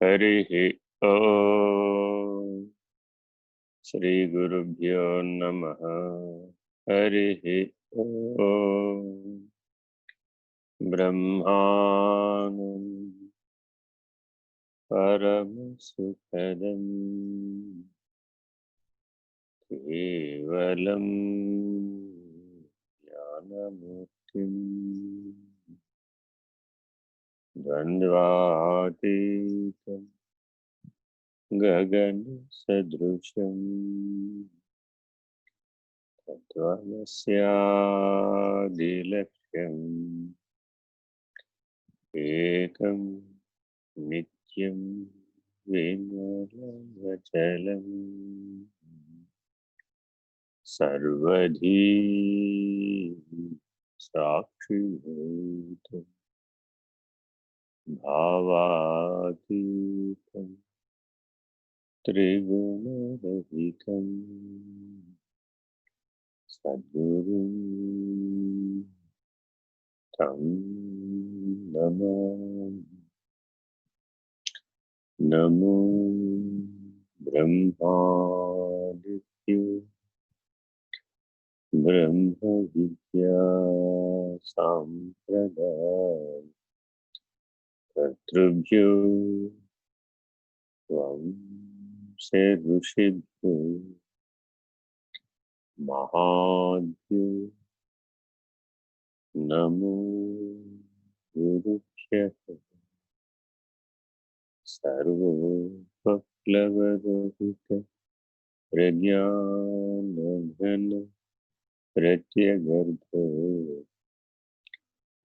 हरिः ओम् श्रीगुरुभ्यो नमः। हरिः ओम् ब्रह्मानं परमसुखदं केवलं ज्ञानमूर्तिं द्वन्द्वातीतं गगनसदृशं तत्त्वमस्यादिलक्ष्यम् एकं नित्यं विमलमचलं सर्वधी साक्षिभूतं भावातीतं त्रिगुणरहितं सद्गुरुं तं नमामि। नमो ब्रह्मादित्यो ब्रह्मविद्या साम्प्रदाय कर्तृभ्यो वंशे ऋषिभ्यो महाभ्यो नमो गुरुभ्यः। सर्वोपप्लवरहित प्रज्ञानघन प्रत्यगर्भो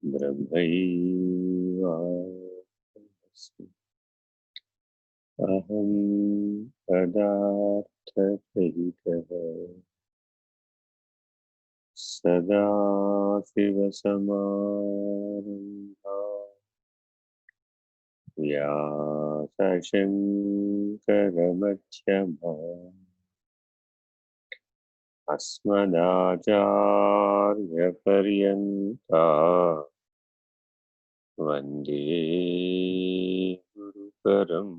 ब्रह्मैवास्मि। अहं पदार्थरहितः सदाशिवसमारम्भाः व्यासशङ्करमध्यमाः अस्मदाचार्यपर्यन्ताः वन्दे गुरुपरम्पराम्।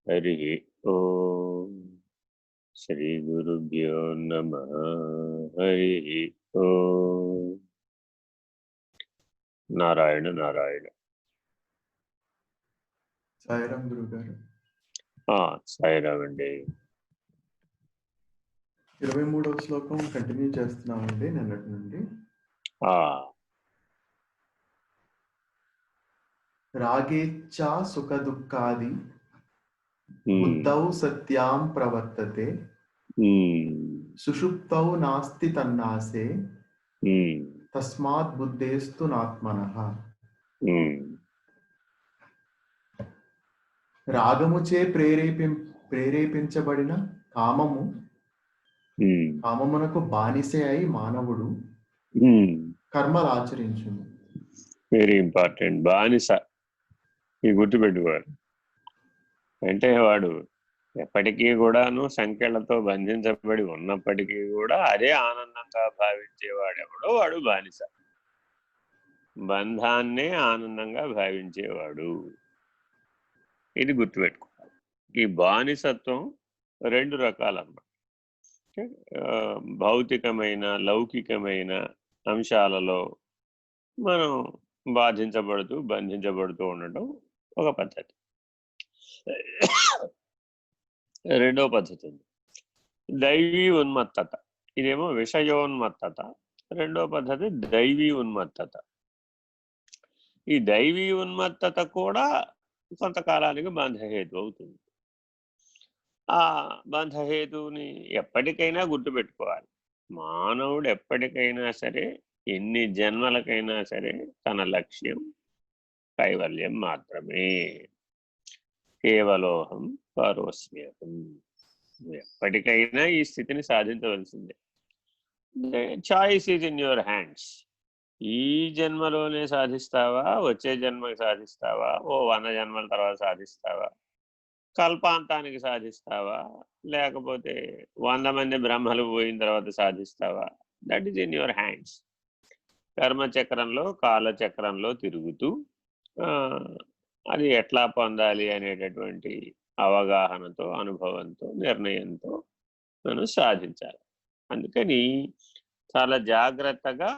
हरिः ओम् श्रीगुरुभ्यो नमः। हरिः ओम्। నారాయణ నారాయణ. సాయిరామ్ గురువు గారు. సాయిరామ్ అండి. 23వ శ్లోకం కంటిన్యూ చేస్తున్నామండి నిన్నటి నుండి. రాగేచ్ఛా సుఖ దుఃఖాది బుద్ధౌ సత్యాం ప్రవర్తతే సుషుప్తౌ నాస్తి తన్నాసే తస్మాత్ బుద్ధేస్తు నాత్మనః. రాగముచే ప్రేరేపించబడిన కామమునకు బానిసే అయి మానవుడు కర్మలు ఆచరించును. Very important. బానిస ఈ గుర్తుపెట్టుకోవాలి. అంటే వాడు ఎప్పటికీ కూడాను సంఖ్యలతో బంధించబడి ఉన్నప్పటికీ కూడా అదే ఆనందంగా భావించేవాడెవడో వాడు బానిస. బంధాన్నే ఆనందంగా భావించేవాడు. ఇది గుర్తుపెట్టుకోవాలి. ఈ బానిసత్వం 2 రకాలన్నమాట. భౌతికమైన లౌకికమైన అంశాలలో మనం బంధించబడుతూ ఉండటం ఒక పద్ధతి. రెండో పద్ధతి ఉంది దైవీ ఉన్మత్తత. ఇదేమో విషయోన్మత్తత. రెండో పద్ధతి దైవీ ఉన్మత్తత. ఈ దైవీ ఉన్మత్తత కూడా కొంతకాలానికి బంధహేతు అవుతుంది. ఆ బంధహేతువుని ఎప్పటికైనా గుర్తుపెట్టుకోవాలి. మానవుడు ఎప్పటికైనా సరే, ఎన్ని జన్మలకైనా సరే తన లక్ష్యం కైవల్యం మాత్రమే. కేవలోహం పరోస్మ్యహం. ఎప్పటికైనా ఈ స్థితిని సాధించవలసిందే. Choice is in your hands. ఈ జన్మలోనే సాధిస్తావా, వచ్చే జన్మకి సాధిస్తావా, 100 జన్మల తర్వాత సాధిస్తావా, కల్పాంతానికి సాధిస్తావా, లేకపోతే 100 మంది బ్రహ్మలు పోయిన తర్వాత సాధిస్తావా? That is in your hands. కర్మచక్రంలో కాలచక్రంలో తిరుగుతూ అది ఎట్లా పొందాలి అనేటటువంటి అవగాహనతో, అనుభవంతో, నిర్ణయంతో మనం సాధించాలి. అందుకని చాలా జాగ్రత్తగా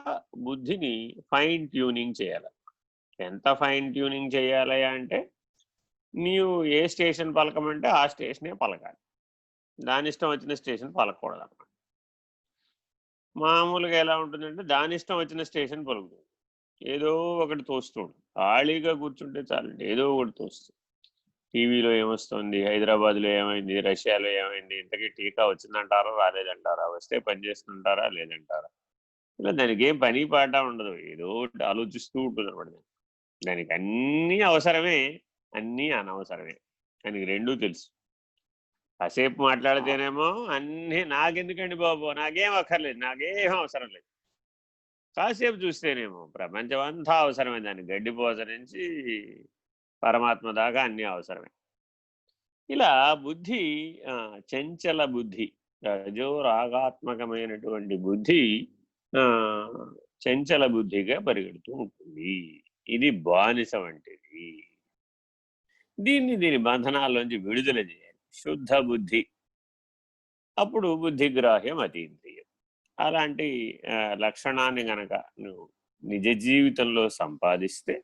బుద్ధిని ఫైన్ ట్యూనింగ్ చేయాలి. ఎంత ఫైన్ ట్యూనింగ్ చేయాలి అంటే, నీవు ఏ స్టేషన్ పలకమంటే ఆ స్టేషనే పలకాలి. దాని ఇష్టం వచ్చిన స్టేషన్ పలకూడదు అన్నమాట. మామూలుగా ఎలా ఉంటుందంటే దాని ఇష్టం వచ్చిన స్టేషన్ పలుకుతుంది. ఏదో ఒకటి తోస్తూ ఉంటుంది. ఖాళీగా కూర్చుంటే చాలండి, ఏదో ఒకటి తోస్తుంది. టీవీలో ఏమొస్తుంది, హైదరాబాద్లో ఏమైంది, రష్యాలో ఏమైంది, ఇంతకీ టీకా వచ్చిందంటారా రాలేదంటారా, వస్తే పని చేస్తుంటారా లేదంటారా, ఇలా దానికి ఏం పని పాట ఉండదు, ఏదో ఒకటి ఆలోచిస్తూ ఉంటుంది అనమాట. దానికి అన్నీ అవసరమే, అన్నీ అనవసరమే, దానికి రెండూ తెలుసు. కాసేపు మాట్లాడితేనేమో అన్నీ నాకెందుకండి బాబు, నాకేం అక్కర్లేదు, నాకేం అవసరం లేదు. కాసేపు చూస్తేనేమో ప్రపంచం అంతా అవసరమే, దాన్ని గడ్డిపోస నుంచి పరమాత్మ దాకా అన్నీ అవసరమే. ఇలా బుద్ధి చంచల బుద్ధి, రజో రాగాత్మకమైనటువంటి బుద్ధి చంచల బుద్ధిగా పరిగెడుతూ ఉంటుంది. ఇది బానిస వంటిది. దీని బంధనాల్లోంచి విడుదల చేయాలి. శుద్ధ బుద్ధి, అప్పుడు బుద్ధిగ్రాహ్యం అతీంద్రియం. అలాంటి లక్షణాన్ని గనక నువ్వు నిజ జీవితంలో సంపాదిస్తే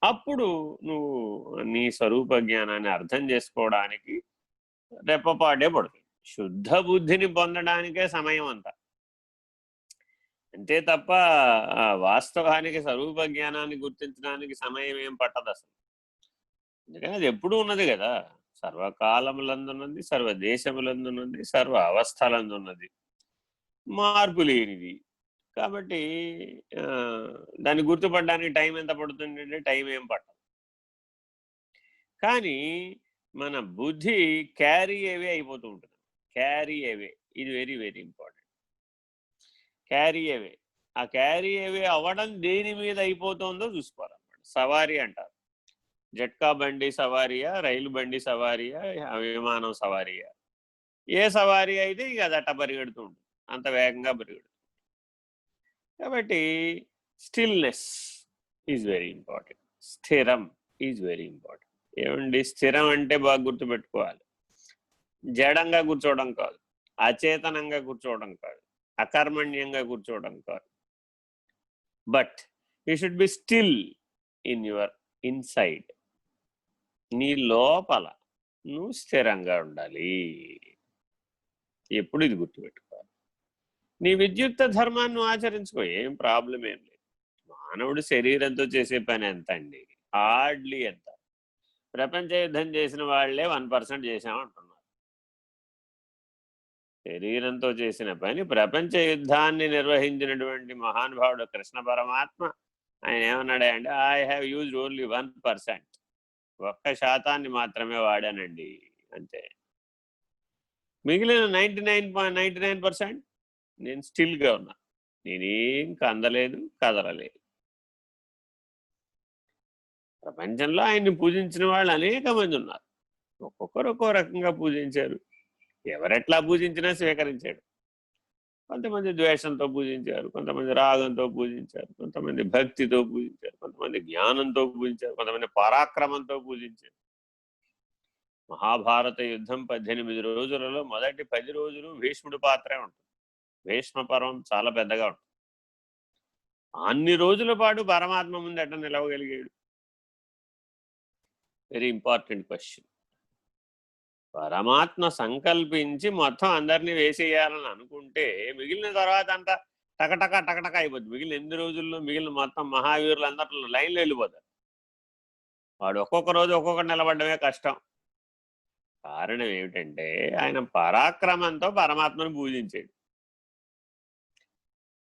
అప్పుడు నువ్వు నీ స్వరూప జ్ఞానాన్ని అర్థం చేసుకోవడానికి రెప్పపాటే పడుతుంది. శుద్ధ బుద్ధిని పొందడానికే సమయం అంతా, అంతే తప్ప వాస్తవానికి స్వరూప జ్ఞానాన్ని గుర్తించడానికి సమయం ఏం పట్టదు అసలు. ఎందుకని అది ఎప్పుడూ ఉన్నది కదా, సర్వకాలములందున్నది, సర్వదేశములందున్నది, సర్వ అవస్థలందున్నది, మార్పు లేనిది. కాబట్టి దాన్ని గుర్తుపడడానికి టైం ఎంత పడుతుంది అంటే టైం ఏం పట్టదు. కానీ మన బుద్ధి క్యారీ అవే అయిపోతూ ఉంటుంది. క్యారీ అవే, ఇది very very important. Carry away, ఆ క్యారీ అవే అవ్వడం దేని మీద అయిపోతుందో చూసుకోవాలన్నమాట. సవారీ అంటారు. జట్కా బండి సవారియా, రైలు బండి సవారియా, విమానం సవారియా, ఏ సవారీ అయితే ఇక అది అట్ట పరిగెడుతూ ఉంటుంది, అంత వేగంగా పరిగెడుతుంది. కాబట్టి స్టిల్నెస్ ఈజ్ వెరీ ఇంపార్టెంట్. స్థిరం ఈజ్ వెరీ ఇంపార్టెంట్. ఏమండి, స్థిరం అంటే బాగా గుర్తుపెట్టుకోవాలి. జడంగా కూర్చోవడం కాదు, అచేతనంగా కూర్చోవడం కాదు, అకర్మణ్యంగా కూర్చోవడం కాదు. But you should be still in your inside. నీ లోపల నువ్వు స్థిరంగా ఉండాలి. ఎప్పుడు ఇది గుర్తుపెట్టుకోవాలి. నీ విద్యుక్త ధర్మాన్ని నువ్వు ఆచరించుకో, ఏం ప్రాబ్లం ఏం లేదు. మానవుడు శరీరంతో చేసే పని ఎంత అండి, హార్డ్లీ ఎంత. ప్రపంచ యుద్ధం చేసిన వాళ్లే 1% చేశామంటున్నారు. శరీరంతో చేసిన పని ప్రపంచ యుద్ధాన్ని నిర్వహించినటువంటి మహానుభావుడు కృష్ణ పరమాత్మ ఆయన ఏమన్నాడే అంటే, ఐ హ్యావ్ యూజ్డ్ ఓన్లీ 1%, 1% మాత్రమే వాడానండి అంతే. మిగిలిన 99.99% నేను స్టిల్గా ఉన్నా, నేనేం కందలేదు, కదలలేదు. ప్రపంచంలో ఆయన్ని పూజించిన వాళ్ళు అనేక మంది ఉన్నారు. ఒక్కొక్కరు ఒక్కో రకంగా పూజించారు. ఎవరెట్లా పూజించినా స్వీకరించాడు. కొంతమంది ద్వేషంతో పూజించారు, కొంతమంది రాగంతో పూజించారు, కొంతమంది భక్తితో పూజించారు, కొంతమంది జ్ఞానంతో పూజించారు, కొంతమంది పరాక్రమంతో పూజించారు. మహాభారత యుద్ధం 18 రోజులలో మొదటి 10 రోజులు భీష్ముడి పాత్రే ఉంటుంది. భీష్మ పర్వం చాలా పెద్దగా ఉంటుంది. అన్ని రోజుల పాటు పరమాత్మ ముందు ఎట్లా నిలవగలిగాడు? Very important question. పరమాత్మ సంకల్పించి మొత్తం అందరినీ వేసేయాలని అనుకుంటే మిగిలిన తర్వాత అంతా టకటక టకటక అయిపోద్ది. మిగిలిన 8 రోజుల్లో మిగిలిన మొత్తం మహావీరులు అందరిలో లైన్లో వెళ్ళిపోతారు. వాడు ఒక్కొక్క రోజు ఒక్కొక్కటి నిలబడమే కష్టం. కారణం ఏమిటంటే ఆయన పరాక్రమంతో పరమాత్మను పూజించాడు.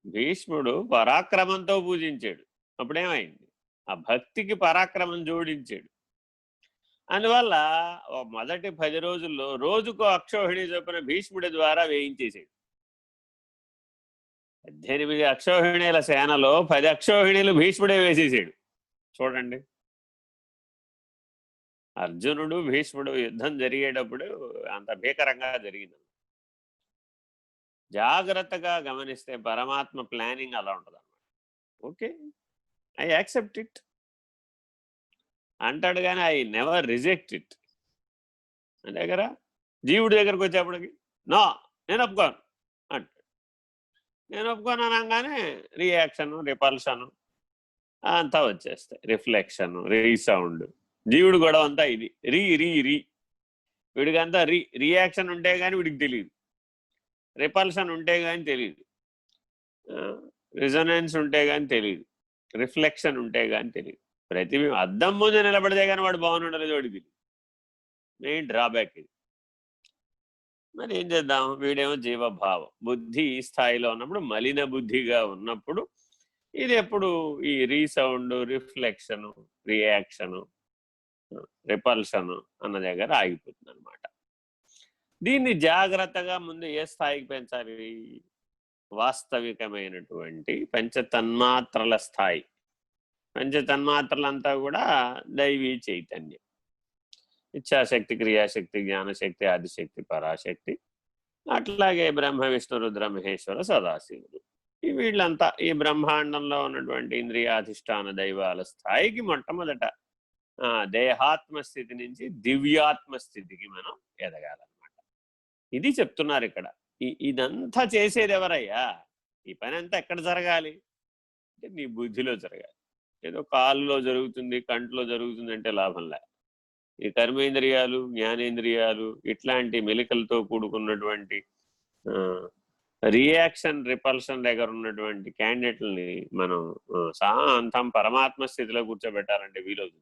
భీష్ముడు పరాక్రమంతో పూజించాడు. అప్పుడేమైంది? ఆ భక్తికి పరాక్రమం జోడించాడు. అందువల్ల మొదటి 10 రోజుల్లో రోజుకో అక్షౌహిణి చొప్పున భీష్ముడి ద్వారా వేయించేసాడు. 18 అక్షౌహిణీల సేనలో 10 అక్షౌహిణీలు భీష్ముడే వేసేసాడు. చూడండి, అర్జునుడు భీష్ముడు యుద్ధం జరిగేటప్పుడు అంత భీకరంగా జరిగింది. జాగ్రత్తగా గమనిస్తే పరమాత్మ ప్లానింగ్ అలా ఉంటుంది అన్నమాట. ఓకే, ఐ యాక్సెప్ట్ ఇట్ అంటాడు, కానీ ఐ నెవర్ రిజెక్ట్ ఇట్. అంతే కదా. జీవుడి దగ్గరకు వచ్చేప్పటికి నా నేను ఒప్పుకోను అంటాడు. నేను ఒప్పుకోను అనగానే రియాక్షను, రిపల్షను అంతా వచ్చేస్తాయి, రిఫ్లెక్షన్, రీసౌండ్. జీవుడు గొడవ అంతా ఇది, రీ రీ రీ. వీడికంతా రియాక్షన్ ఉంటే కానీ వీడికి తెలియదు, రిపల్షన్ ఉంటే కానీ తెలియదు, రిజొనెన్స్ ఉంటే కానీ తెలియదు, రిఫ్లెక్షన్ ఉంటే కానీ తెలియదు. ప్రతి అద్దం ముందు నిలబడితే కానీ వాడు బాగుండలేదు, వాడికి తెలియదు. మెయిన్ డ్రాబ్యాక్ ఇది. మరి ఏం చేద్దాం, వీడేమో జీవభావం, బుద్ధి ఈ స్థాయిలో ఉన్నప్పుడు, మలిన బుద్ధిగా ఉన్నప్పుడు ఇది ఎప్పుడు ఈ రీసౌండ్, రిఫ్లెక్షను, రియాక్షను, రిపల్షను అన్న దగ్గర ఆగిపోతుంది అనమాట. దీన్ని జాగ్రత్తగా ముందు ఏ స్థాయికి పెంచాలి, వాస్తవికమైనటువంటి పంచతన్మాత్రల స్థాయి. పంచతన్మాత్రలంతా కూడా దైవీ చైతన్యం, ఇచ్ఛాశక్తి, క్రియాశక్తి, జ్ఞానశక్తి, ఆదిశక్తి, పరాశక్తి, అట్లాగే బ్రహ్మ, విష్ణు, రుద్ర, మహేశ్వర, సదాశివుడు. వీళ్ళంతా ఈ బ్రహ్మాండంలో ఉన్నటువంటి ఇంద్రియాధిష్టాన దైవాల స్థాయికి మొట్టమొదట దేహాత్మ స్థితి నుంచి దివ్యాత్మ స్థితికి మనం ఎదగాలన్నమాట. ఇది చెప్తున్నారు ఇక్కడ. ఇదంతా చేసేది ఎవరయ్యా? ఈ పని అంతా ఎక్కడ జరగాలి అంటే నీ బుద్ధిలో జరగాలి. ఏదో కాలులో జరుగుతుంది, కంట్లో జరుగుతుంది అంటే లాభంలే. ఈ కర్మేంద్రియాలు, జ్ఞానేంద్రియాలు ఇట్లాంటి మెలికలతో కూడుకున్నటువంటి రియాక్షన్, రిపల్షన్ దగ్గర ఉన్నటువంటి క్యాండిడేట్లని మనం శాంతం పరమాత్మ స్థితిలో కూర్చోబెట్టాలంటే వీలవుతుంది.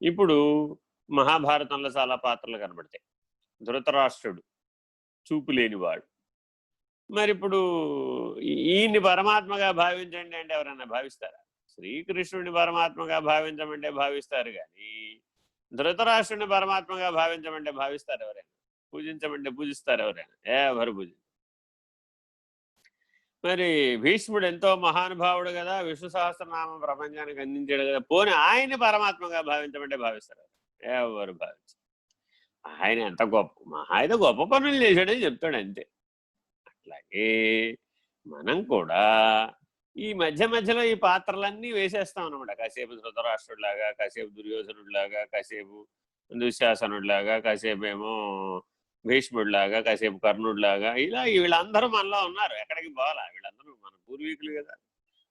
ఇప్పుడు మహాభారతంలో చాలా పాత్రలు కనబడతాయి. ధృతరాష్ట్రుడు చూపు లేనివాడు. మరి ఇప్పుడు ఈయన్ని పరమాత్మగా భావించండి అంటే ఎవరైనా భావిస్తారా? శ్రీకృష్ణుడిని పరమాత్మగా భావించమంటే భావిస్తారు, కానీ ధృతరాష్ట్రుడిని పరమాత్మగా భావించమంటే భావిస్తారు ఎవరైనా? పూజించమంటే పూజిస్తారు ఎవరైనా? ఎవరు పూజ. మరి భీష్ముడు ఎంతో మహానుభావుడు కదా, విష్ణు సహస్రనామం ప్రపంచానికి అందించాడు కదా, పోనీ ఆయన్ని పరమాత్మగా భావించమంటే భావిస్తారు ఎవరు? భావించారు. ఆయన ఎంత గొప్ప, ఆయన గొప్ప పనులు చేశాడని చెప్తాడు అంతే. అట్లాగే మనం కూడా ఈ మధ్య మధ్యలో ఈ పాత్రలన్నీ వేసేస్తాం అనమాట. కాసేపు ధృతరాష్ట్రుడిలాగా, కాసేపు దుర్యోధనుడిలాగా, కాసేపు దుశ్శాసనుడిలాగా, కాసేపు ఏమో భీష్ముడిలాగా, కాసేపు కర్ణుడిలాగా, ఇలా వీళ్ళందరూ మనలో ఉన్నారు. ఎక్కడికి పోవాలా? వీళ్ళందరూ మన పూర్వీకులు కదా.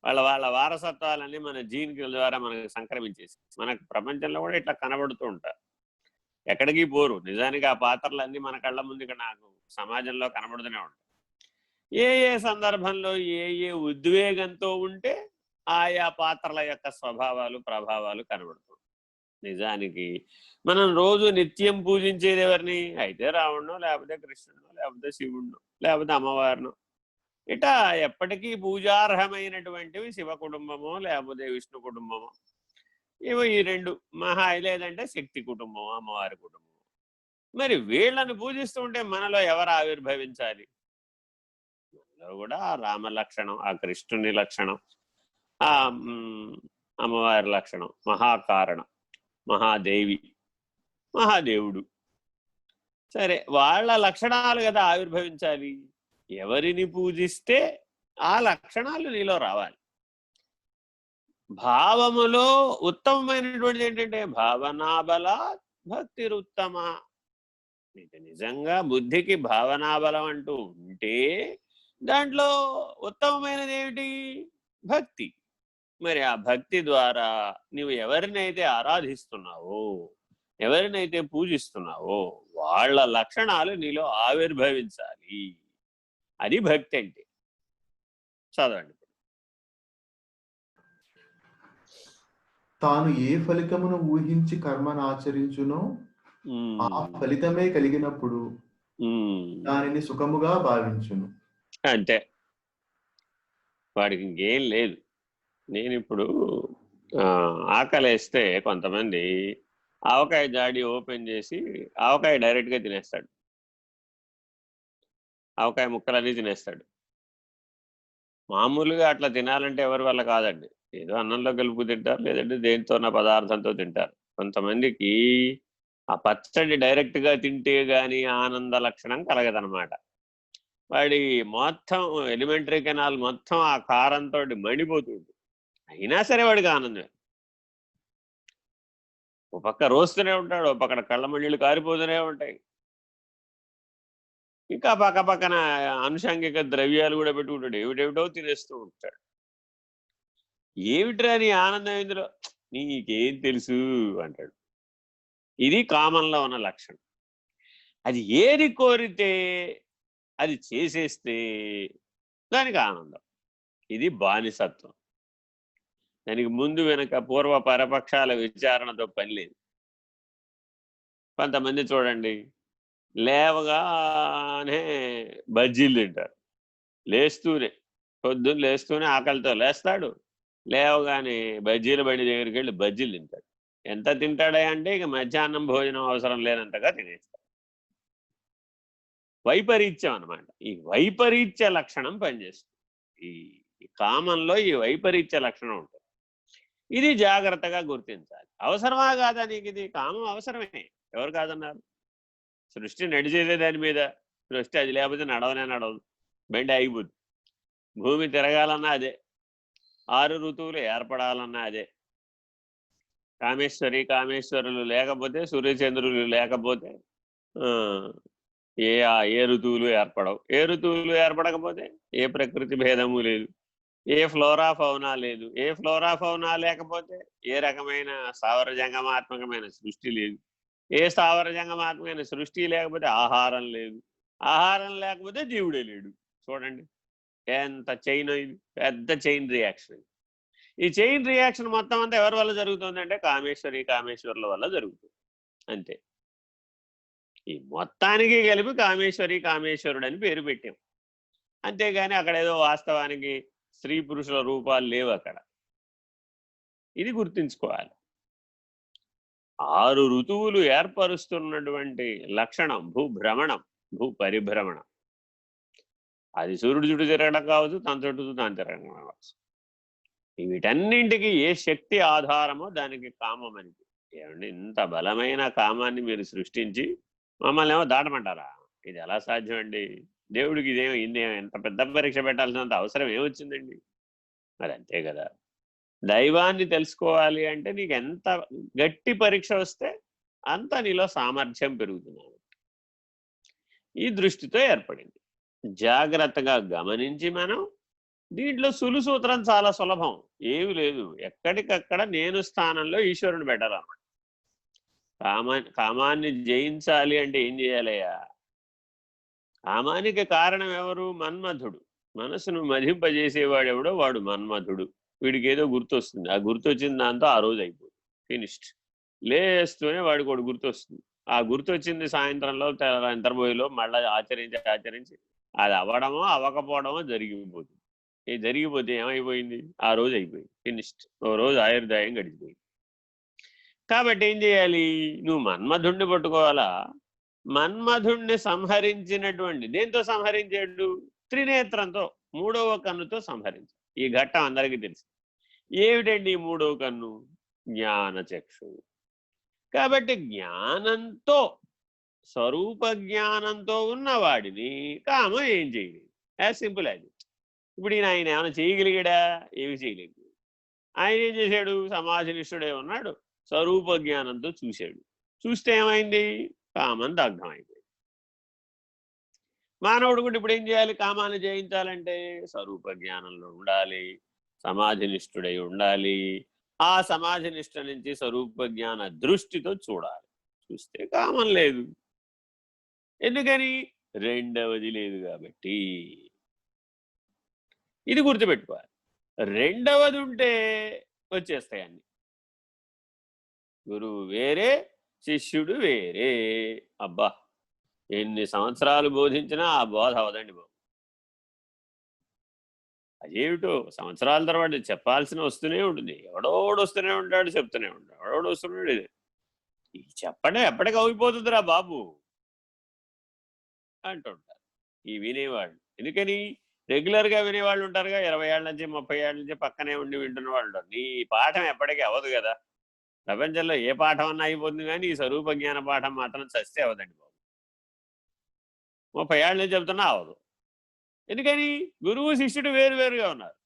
వాళ్ళ వారసత్వాలన్నీ మన జీన్ల ద్వారా మనకు సంక్రమించేసి మనకు ప్రపంచంలో కూడా ఇట్లా కనబడుతూ ఉంటారు, ఎక్కడికి పోరు. నిజానికి ఆ పాత్రలన్నీ మన కళ్ళ ముందు ఇక్కడ నాకు సమాజంలో కనబడుతూనే ఉంటాయి. ఏ ఏ సందర్భంలో ఏ ఏ ఉద్వేగంతో ఉంటే ఆయా పాత్రల యొక్క స్వభావాలు, ప్రభావాలు కనబడుతుంది. నిజానికి మనం రోజు నిత్యం పూజించేది ఎవరిని? అయితే రావణ్ణో, లేకపోతే కృష్ణుడినో, లేకపోతే శివుడినో, లేకపోతే అమ్మవారినో. ఇటా ఎప్పటికీ పూజార్హమైనటువంటివి శివ కుటుంబమో లేకపోతే విష్ణు కుటుంబమో, ఇవి ఈ రెండు. మహా లేదంటే శక్తి కుటుంబం, అమ్మవారి కుటుంబం. మరి వీళ్ళని పూజిస్తూ ఉంటే మనలో ఎవరు ఆవిర్భవించాలి? మనలో కూడా ఆ రామ లక్షణం, ఆ కృష్ణుని లక్షణం, ఆ అమ్మవారి లక్షణం, మహాకారణం, మహాదేవి, మహాదేవుడు. సరే, వాళ్ళ లక్షణాలు కదా ఆవిర్భవించాలి. ఎవరిని పూజిస్తే ఆ లక్షణాలు నీలో రావాలి. భావములో ఉత్తమమైనటువంటిది ఏంటంటే భావనాబల భక్తిరుత్తమ. నిజంగా బుద్ధికి భావనాబలం అంటూ ఉంటే దాంట్లో ఉత్తమమైనది ఏమిటి? భక్తి. మరి ఆ భక్తి ద్వారా నువ్వు ఎవరినైతే ఆరాధిస్తున్నావో, ఎవరినైతే పూజిస్తున్నావో వాళ్ళ లక్షణాలు నీలో ఆవిర్భవించాలి. అది భక్తి అంటే. చదవండి. తాను ఏ ఫలితమును ఊహించి కర్మను ఆచరించునో ఆ ఫలితమే కలిగినప్పుడు దానిని సుఖముగా భావించును. అంతే, వాడికి ఇంకేం లేదు. నేను ఇప్పుడు ఆకలేస్తే కొంతమంది ఆవకాయ జాడి ఓపెన్ చేసి ఆవకాయ డైరెక్ట్గా తినేస్తాడు, ఆవకాయ ముక్కలన్నీ తినేస్తాడు. మామూలుగా అట్లా తినాలంటే ఎవరి వల్ల కాదండి. ఏదో అన్నంలో కలుపు తింటారు, లేదంటే దేనితోన్న పదార్థంతో తింటారు. కొంతమందికి ఆ పచ్చడి డైరెక్ట్గా తింటే గానీ ఆనంద లక్షణం కలగదనమాట. వాడి మొత్తం ఎలిమెంటరీ కెనాల్ మొత్తం ఆ కారంతో మండిపోతుంది. అయినా సరే వాడికి ఆనందమే. ఓ పక్క రోస్తూనే ఉంటాడు, ఓ పక్కన కళ్ళ మండీళ్ళు కారిపోతూనే ఉంటాయి. ఇంకా పక్క పక్కన అనుషంగిక ద్రవ్యాలు కూడా పెట్టుకుంటాడు, ఏమిటేమిటో తినేస్తూ ఉంటాడు. ఏమిట్రా నీ ఆనందం ఇందులో? నీకేం తెలుసు అంటాడు. ఇది కామంలో ఉన్న లక్షణం. అది ఏది కోరితే అది చేసేస్తే దానికి ఆనందం. ఇది బానిసత్వం. దానికి ముందు వెనక పూర్వ పరపక్షాల విచారణతో పని లేదు. కొంతమంది చూడండి, లేవగానే బజ్జీలు తింటారు. లేస్తూనే, పొద్దున్న లేస్తూనే ఆకలితో లేస్తాడు, లేవగానే బజ్జీల బండి దగ్గరికి వెళ్ళి బజ్జీలు తింటాడు. ఎంత తింటాడా అంటే ఇక మధ్యాహ్నం భోజనం అవసరం లేనంతగా తినేస్తాడు. వైపరీత్యం అన్నమాట. ఈ వైపరీత్య లక్షణం పనిచేస్తుంది. ఈ కామంలో ఈ వైపరీత్య లక్షణం ఉంటుంది. ఇది జాగ్రత్తగా గుర్తించాలి. అవసరమా కాదా నీకు? ఇది కామం అవసరమే, ఎవరు కాదన్నారు? సృష్టి నడిచేదే దాని మీద. సృష్టి అది లేకపోతే నడవనే నడవదు, బండి ఆగిపోద్ది. భూమి తిరగాలన్నా అదే, 6 ఋతువులు ఏర్పడాలన్నా అదే. కామేశ్వరులు లేకపోతే, సూర్యచంద్రులు లేకపోతే ఏ ఋతువులు ఏర్పడవు. ఏ ఋతువులు ఏర్పడకపోతే ఏ ప్రకృతి భేదము లేదు, ఏ ఫ్లోరా ఫౌనా లేదు. ఏ ఫ్లోరా ఫౌనా లేకపోతే ఏ రకమైన స్థావర జంగమాత్మకమైన సృష్టి లేదు. ఏ స్థావర జంగమాత్మకమైన సృష్టి లేకపోతే ఆహారం లేదు. ఆహారం లేకపోతే జీవుడే లేడు. చూడండి ఎంత చైన్, ఇది పెద్ద చైన్ రియాక్షన్. ఈ చైన్ రియాక్షన్ మొత్తం అంతా ఎవరి వల్ల జరుగుతుందంటే కామేశ్వరుల వల్ల జరుగుతుంది. అంతే. ఈ మొత్తానికి కలిపి కామేశ్వరుడు అని పేరు పెట్టాం. అంతేగాని అక్కడ ఏదో వాస్తవానికి స్త్రీ పురుషుల రూపాలు లేవు అక్కడ. ఇది గుర్తుంచుకోవాలి. 6 ఋతువులు ఏర్పరుస్తున్నటువంటి లక్షణం భూభ్రమణం, భూ పరిభ్రమణం. అది సూర్యుడు చుట్టూ తిరగడం కావచ్చు, తన చుట్టూ తాను తిరగడం కావచ్చు. వీటన్నింటికి ఏ శక్తి ఆధారమో దానికి కామం అని. ఏమండి, ఇంత బలమైన కామాన్ని మీరు సృష్టించి మమ్మల్ని ఏమో దాటమంటారా? ఇది ఎలా సాధ్యం అండి? దేవుడికి ఇదేమో ఎంత పెద్ద పరీక్ష పెట్టాల్సినంత అవసరం ఏమొచ్చిందండి? మరి అంతే కదా. దైవాన్ని తెలుసుకోవాలి అంటే నీకు ఎంత గట్టి పరీక్ష వస్తే అంత నీలో సామర్థ్యం పెరుగుతున్నాను. ఈ దృష్టితో ఏర్పడింది. జాగ్రత్తగా గమనించి మనం దీంట్లో సూత్రం చాలా సులభం, ఏమి లేదు. ఎక్కడికక్కడ నేను స్థానంలో ఈశ్వరుని పెట్టాలన్నమాట. కామాన్ని జయించాలి అంటే ఏం చేయాలయ్యా? కామానికి కారణం ఎవరు? మన్మధుడు. మనసును మధింపజేసేవాడెవడో వాడు మన్మధుడు. వీడికి ఏదో గుర్తొస్తుంది, ఆ గుర్తొచ్చిన దాంతో ఆ రోజు అయిపోతుంది, ఫినిష్డ్. లేస్తూనే వాడికి ఒకటి గుర్తొస్తుంది. ఆ గుర్తొచ్చింది సాయంత్రంలో నిద్రపోయేలో మళ్ళీ ఆచరించి అది అవ్వడమో అవ్వకపోవడమో జరిగిపోతుంది. జరిగిపోతే ఏమైపోయింది? ఆ రోజు అయిపోయింది, ఫినిష్డ్. ఓ రోజు ఆయుర్దాయం గడిచిపోయింది. కాబట్టి ఏం చేయాలి? నువ్వు మన్మధుణ్ణి పట్టుకోవాలా? మన్మధుణ్ణి సంహరించినటువంటి, దేంతో సంహరించాడు? త్రినేత్రంతో, 3వ కన్నుతో సంహరించాడు. ఈ ఘట్టం అందరికీ తెలుసు. ఏమిటండి 3వ కన్ను? జ్ఞానచక్షు. కాబట్టి జ్ఞానంతో, స్వరూప జ్ఞానంతో ఉన్నవాడిని కామం ఏం చేయలేదు. As simple as it. ఇప్పుడు ఆయన ఏమైనా చేయగలిగాడా? ఏమి చేయలేదు. ఆయన ఏం చేశాడు? సమాధినిష్ఠుడే ఉన్నాడు, స్వరూప జ్ఞానంతో చూశాడు. చూస్తే ఏమైంది? కామం దగ్ధమైంది. మానవుడు కూడా ఇప్పుడు ఏం చేయాలి? కామాన్ని జయించాలంటే స్వరూప జ్ఞానంలో ఉండాలి, సమాధినిష్ఠుడై ఉండాలి. ఆ సమాధినిష్ట నుంచి స్వరూప జ్ఞాన దృష్టితో చూడాలి. చూస్తే కామం లేదు. ఎందుకని? రెండవది లేదు కాబట్టి. ఇది గుర్తుపెట్టుకోవాలి. రెండవది ఉంటే వచ్చేస్తాయి అన్ని. గురువు వేరే, శిష్యుడు వేరే. అబ్బా, ఎన్ని సంవత్సరాలు బోధించినా ఆ బోధ అవదండి బాబు. అదేమిటో సంవత్సరాల తర్వాత చెప్పాల్సిన వస్తూనే ఉంటుంది. ఎవడోడు వస్తూనే ఉంటాడు, చెప్తూనే ఉంటాడు. ఎవడోడు వస్తున్నాడు. ఇది చెప్పడం ఎప్పటికి అయిపోతుందిరా బాబు అంటుంటారు ఈ వినేవాళ్ళు. ఎందుకని? రెగ్యులర్గా వినేవాళ్ళు ఉంటారుగా, 20 ఏళ్ళ నుంచి 30 ఏళ్ళ నుంచి పక్కనే ఉండి వింటున్న వాళ్ళు ఉంటారు. నీ పాఠం ఎప్పటికీ అవ్వదు కదా. ప్రపంచంలో ఏ పాఠం అన్నా అయిపోతుంది, కానీ ఈ స్వరూప జ్ఞాన పాఠం మాత్రం చస్తే అవదండి బాబు. 30 ఏళ్ళ నుంచి చెప్తున్నా అవదు. ఎందుకని? గురువు శిష్యుడు వేరువేరుగా ఉన్నారు.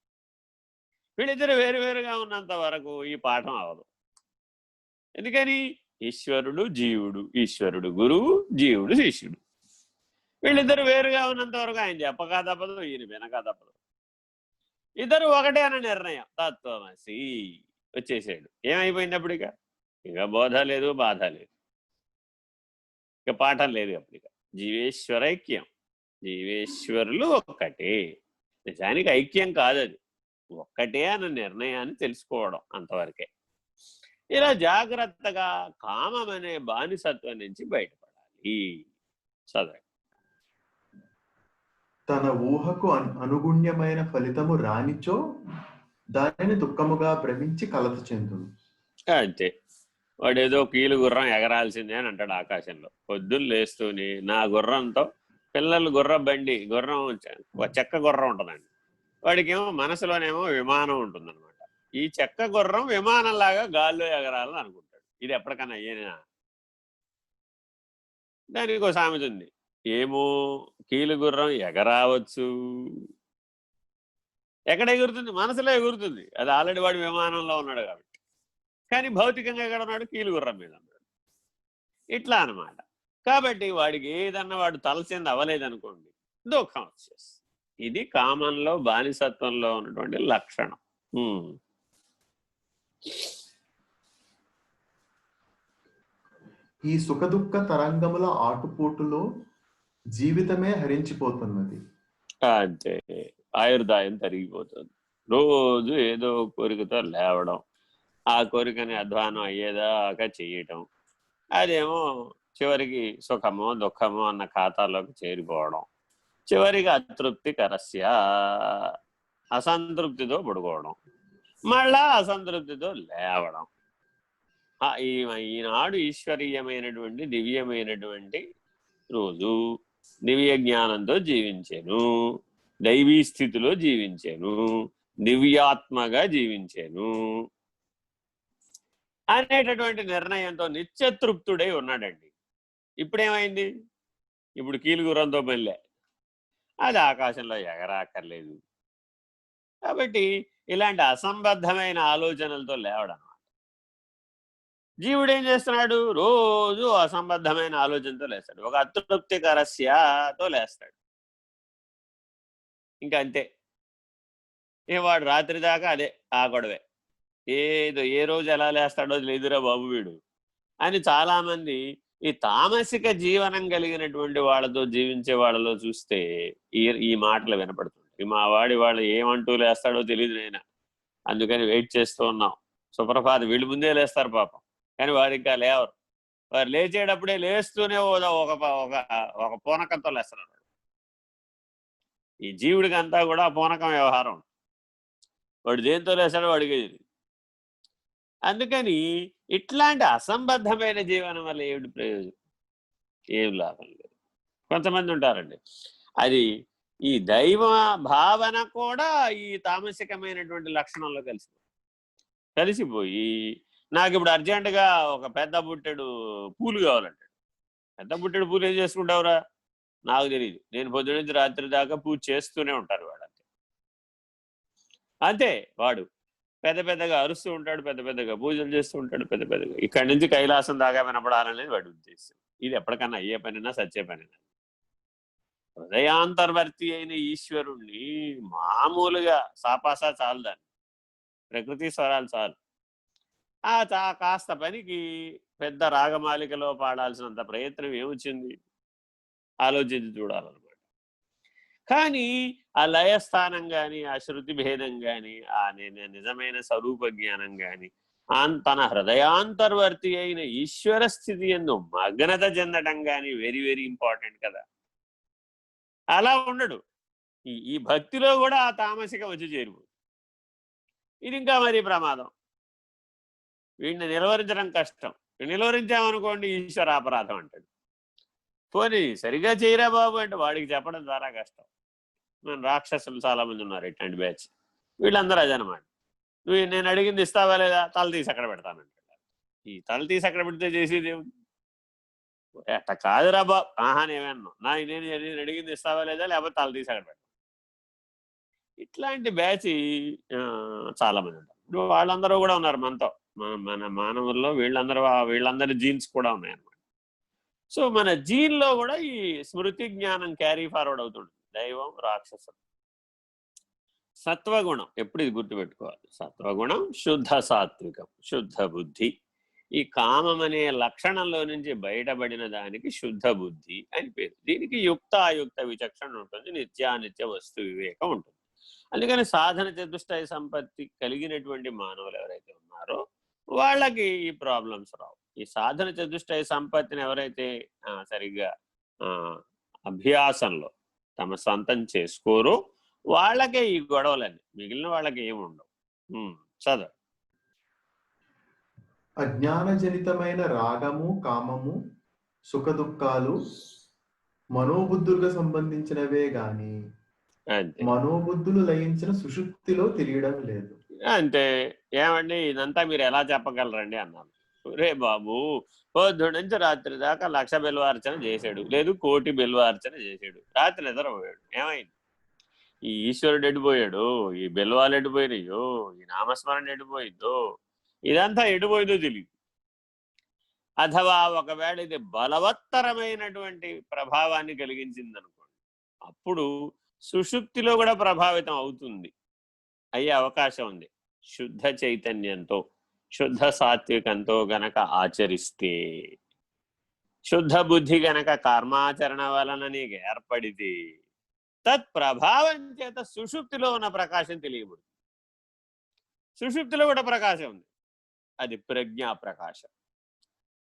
వీళ్ళిద్దరు వేరువేరుగా ఉన్నంత వరకు ఈ పాఠం అవదు. ఎందుకని? ఈశ్వరుడు జీవుడు, ఈశ్వరుడు గురువు, జీవుడు శిష్యుడు. వీళ్ళిద్దరు వేరుగా ఉన్నంత వరకు ఆయన చెప్పక తప్పదు, ఈయన వినక తప్పదు. ఇద్దరు ఒకటే అన్న నిర్ణయం, తత్వమసి వచ్చేసాడు. ఏమైపోయింది అప్పుడు? ఇక బోధ లేదు, బాధ లేదు, ఇక పాఠం లేదు. అప్పుడు జీవేశ్వరైక్యం, జీవేశ్వరులు ఒక్కటే. నిజానికి ఐక్యం కాదు, అది ఒక్కటే అన్న నిర్ణయాన్ని తెలుసుకోవడం అంతవరకే. ఇలా జాగ్రత్తగా కామం అనే బానిసత్వం నుంచి బయటపడాలి. చదవండి. తన ఊహకు అనుగుణ్యమైన ఫలితము రానిచో దానిని దుఃఖముగా భ్రమించి కలత చెందును. అంతే. వాడేదో కీలు గుర్రం ఎగరాల్సిందే అని అంటాడు ఆకాశంలో. పొద్దున్న లేస్తూనే నా గుర్రంతో, పిల్లలు గుర్రం చెక్క గుర్రం ఉంటుందండి, వాడికేమో మనసులోనేమో విమానం ఉంటుందన్నమాట. ఈ చెక్క గుర్రం విమానంలాగా గాల్లో ఎగరాలని అనుకుంటాడు. ఇది ఎప్పటికన్నా అయ్యేనా? దానికి ఒక సామెత ఉంది, ఏమో కీలు గుర్రం ఎగరావచ్చు, ఎక్కడ ఎగురుతుంది? మనసులో ఎగురుతుంది. అది ఆల్రెడీ వాడు విమానంలో ఉన్నాడు కాబట్టి. కానీ భౌతికంగా ఎక్కడ ఉన్నాడు? కీలు గుర్రం మీద ఉన్నాడు. ఇట్లా అనమాట. కాబట్టి వాడికి ఏదన్నా వాడు తలచింది అవ్వలేదనుకోండి, దుఃఖం వచ్చేస్తుంది. ఇది కామంలో, బానిసత్వంలో ఉన్నటువంటి లక్షణం. ఈ సుఖదుఖ తరంగముల ఆటుపోటులో జీవితమే హరించిపోతున్నది. అంతే, ఆయుర్దాయం తరిగిపోతుంది. రోజు ఏదో కోరికతో లేవడం, ఆ కోరికని అధ్వానం అయ్యేదాకా చేయటం, అదేమో చివరికి సుఖమో దుఃఖమో అన్న ఖాతాలోకి చేరిపోవడం, చివరికి అతృప్తికరస్య, అసంతృప్తితో పడుకోవడం, మళ్ళా అసంతృప్తితో లేవడం. ఈనాడు ఈశ్వరీయమైనటువంటి దివ్యమైనటువంటి రోజు. దివ్య జ్ఞానంతో జీవించాను, దైవీ స్థితిలో జీవించాను, దివ్యాత్మగా జీవించాను అనేటటువంటి నిర్ణయంతో నిత్యతృప్తుడై ఉన్నాడండి. ఇప్పుడేమైంది? ఇప్పుడు కీలుగుర్రంతో మళ్ళీ అది ఆకాశంలో ఎగరాక్కర్లేదు. కాబట్టి ఇలాంటి అసంబద్ధమైన ఆలోచనలతో లేవడం. జీవుడు ఏం చేస్తున్నాడు? రోజు అసంబద్ధమైన ఆలోచనతో లేస్తాడు, ఒక అతృప్తికరస్యతో లేస్తాడు. ఇంకా అంతే. వాడు రాత్రి దాకా అదే ఆ గొడవే. ఏదో ఏ రోజు ఎలా లేస్తాడో లేదురా బాబు వీడు అని చాలామంది ఈ తామసిక జీవనం కలిగినటువంటి వాళ్ళతో జీవించే వాళ్ళలో చూస్తే ఈ మాటలు వినపడుతుంది. మా వాళ్ళు ఏమంటూ లేస్తాడో తెలియదు నైనా, అందుకని వెయిట్ చేస్తూ ఉన్నాం. సుప్రభాత్ వీళ్ళు ముందే లేస్తారు పాపం, కానీ వారు ఇంకా లేవరు. వారు లేచేటప్పుడే లేస్తూనే ఒక పూనకంతో లేస్తున్నారు. ఈ జీవుడికి అంతా కూడా పూనకం వ్యవహారం. వాడు దేంతో లేస్తాడో వాడికి తెలియదు. అందుకని ఇట్లాంటి అసంబద్ధమైన జీవనం వల్ల ఏమిటి ప్రయోజనం? ఏం లాభం లేదు. కొంతమంది ఉంటారండి, అది ఈ దైవ భావన కూడా ఈ తామసికమైనటువంటి లక్షణంలో కలిసిపోయి నాకు ఇప్పుడు అర్జెంటుగా ఒక పెద్ద బుట్టెడు పూలు కావాలంటాడు. పెద్ద బుట్టెడు పూలు ఏం చేసుకుంటావురా? నాకు తెలియదు, నేను పొద్దు నుంచి రాత్రి దాకా పూజ చేస్తూనే ఉంటారు వాడు. అంతే. వాడు పెద్ద పెద్దగా అరుస్తూ ఉంటాడు, పెద్ద పెద్దగా పూజలు చేస్తూ ఉంటాడు, పెద్ద పెద్దగా ఇక్కడి నుంచి కైలాసం దాకా వినపడాలనేది వాడి ఉద్దేశం. ఇది ఎప్పటికన్నా అయ్యే పనినా సచ్చే పనినా. హృదయాంతర్వర్తి అయిన ఈశ్వరుణ్ణి మామూలుగా సాపాసా చాలు, దాన్ని ప్రకృతి స్వరాలు చాలు. కాస్త పనికి పెద్ద రాగమాలికలో పాడాల్సినంత ప్రయత్నం ఏమొచ్చింది? ఆలోచించి చూడాలన్నమాట. కానీ ఆ లయస్థానం కానీ, ఆ శృతి భేదం కానీ, ఆ నిజమైన స్వరూప జ్ఞానం కానీ, తన హృదయాంతర్వర్తి అయిన ఈశ్వర స్థితి యందు మగ్నత చెందడం కానీ వెరీ వెరీ ఇంపార్టెంట్ కదా. అలా ఉండడు. ఈ భక్తిలో కూడా ఆ తామసికం వచ్చి చేరిపోతుంది. ఇది ఇంకా మరీ ప్రమాదం. వీడిని నిలువరించడం కష్టం. నిలువరించామనుకోండి ఈశ్వర అపరాధం అంటాడు. పోనీ సరిగా చేయరా బాబు అంటే వాడికి చెప్పడం చాలా కష్టం. రాక్షసులు చాలా మంది ఉన్నారు ఇట్లాంటి బ్యాచ్. వీళ్ళందరూ అదనమాట. నేను అడిగింది ఇస్తావా లేదా? తల తీసి అక్కడ పెడతానంటాడు. ఈ తల తీసి అక్కడ పెడితే చేసేది ఏముంది? అట్ట కాదురా బాబు, నేనేమన్నా నేను అడిగింది ఇస్తావా లేదా, లేకపోతే తల తీసి అక్కడ పెడతాను. ఇట్లాంటి బ్యాచ్ చాలా మంది ఉంటారు. ఇప్పుడు వాళ్ళందరూ కూడా ఉన్నారు మనతో. మన మానవుల్లో వీళ్ళందరి జీన్స్ కూడా ఉన్నాయన్నమాట. సో మన జీన్లో కూడా ఈ స్మృతి జ్ఞానం క్యారీ ఫార్వర్డ్ అవుతుంది. దైవం, రాక్షసం, సత్వగుణం ఎప్పుడు ఇది గుర్తుపెట్టుకోవాలి. సత్వగుణం, శుద్ధ సాత్వికం, శుద్ధ బుద్ధి. ఈ కామం అనే లక్షణంలో నుంచి బయటపడిన దానికి శుద్ధ బుద్ధి అని పేరు. దీనికి యుక్త అయుక్త విచక్షణ ఉంటుంది, నిత్యానిత్య వస్తు వివేకం ఉంటుంది. అందుకని సాధన చతుష్టయ సంపత్తి కలిగినటువంటి మానవులు ఎవరైతే ఉన్నారో వాళ్ళకి ఈ ప్రాబ్లమ్స్ రావు. ఈ సాధన చతుష్టయ సంపత్తిని ఎవరైతే సరిగ్గా అభ్యాసంలో తమ సొంతం చేసుకోరో వాళ్ళకే ఈ గొడవలన్నీ, మిగిలిన వాళ్ళకి ఏముండవు. చదువు. అజ్ఞానజనితమైన రాగము, కామము, సుఖ దుఃఖాలు మనోబుద్ధులకు సంబంధించినవే గాని మనోబుద్ధులు లయించిన సుషుప్తిలో తెలియడం లేదు. అంతే. ఏమండి ఇదంతా మీరు ఎలా చెప్పగలరండి అన్నాను. రే బాబు, పొద్దు నుంచి రాత్రి దాకా 1,00,000 బిల్వార్చన చేశాడు, లేదు 1,00,000 బిల్వార్చన చేశాడు, రాత్రి నిద్రపోయాడు. ఏమైంది? ఈ ఈశ్వరుడు ఎడిపోయాడు, ఈ బిల్వాలు ఎడిపోయినాయో, ఈ నామస్మరణ ఎడిపోయిందో, ఇదంతా ఎడిపోయిందో తెలియదు. అథవా ఒకవేళ ఇది బలవత్తరమైనటువంటి ప్రభావాన్ని కలిగించింది అనుకోండి, అప్పుడు సుషుప్తిలో కూడా ప్రభావితం అవుతుంది, అయ్యే అవకాశం ఉంది. శుద్ధ చైతన్యంతో, శుద్ధ సాత్వికంతో గనక ఆచరిస్తే, శుద్ధ బుద్ధి గనక కర్మాచరణ వలన నీకు ఏర్పడితే తత్ప్రభావం చేత సుషుప్తిలో ఉన్న ప్రకాశం తెలియబడుతుంది. సుషుప్తిలో కూడా ప్రకాశం ఉంది, అది ప్రజ్ఞా ప్రకాశం.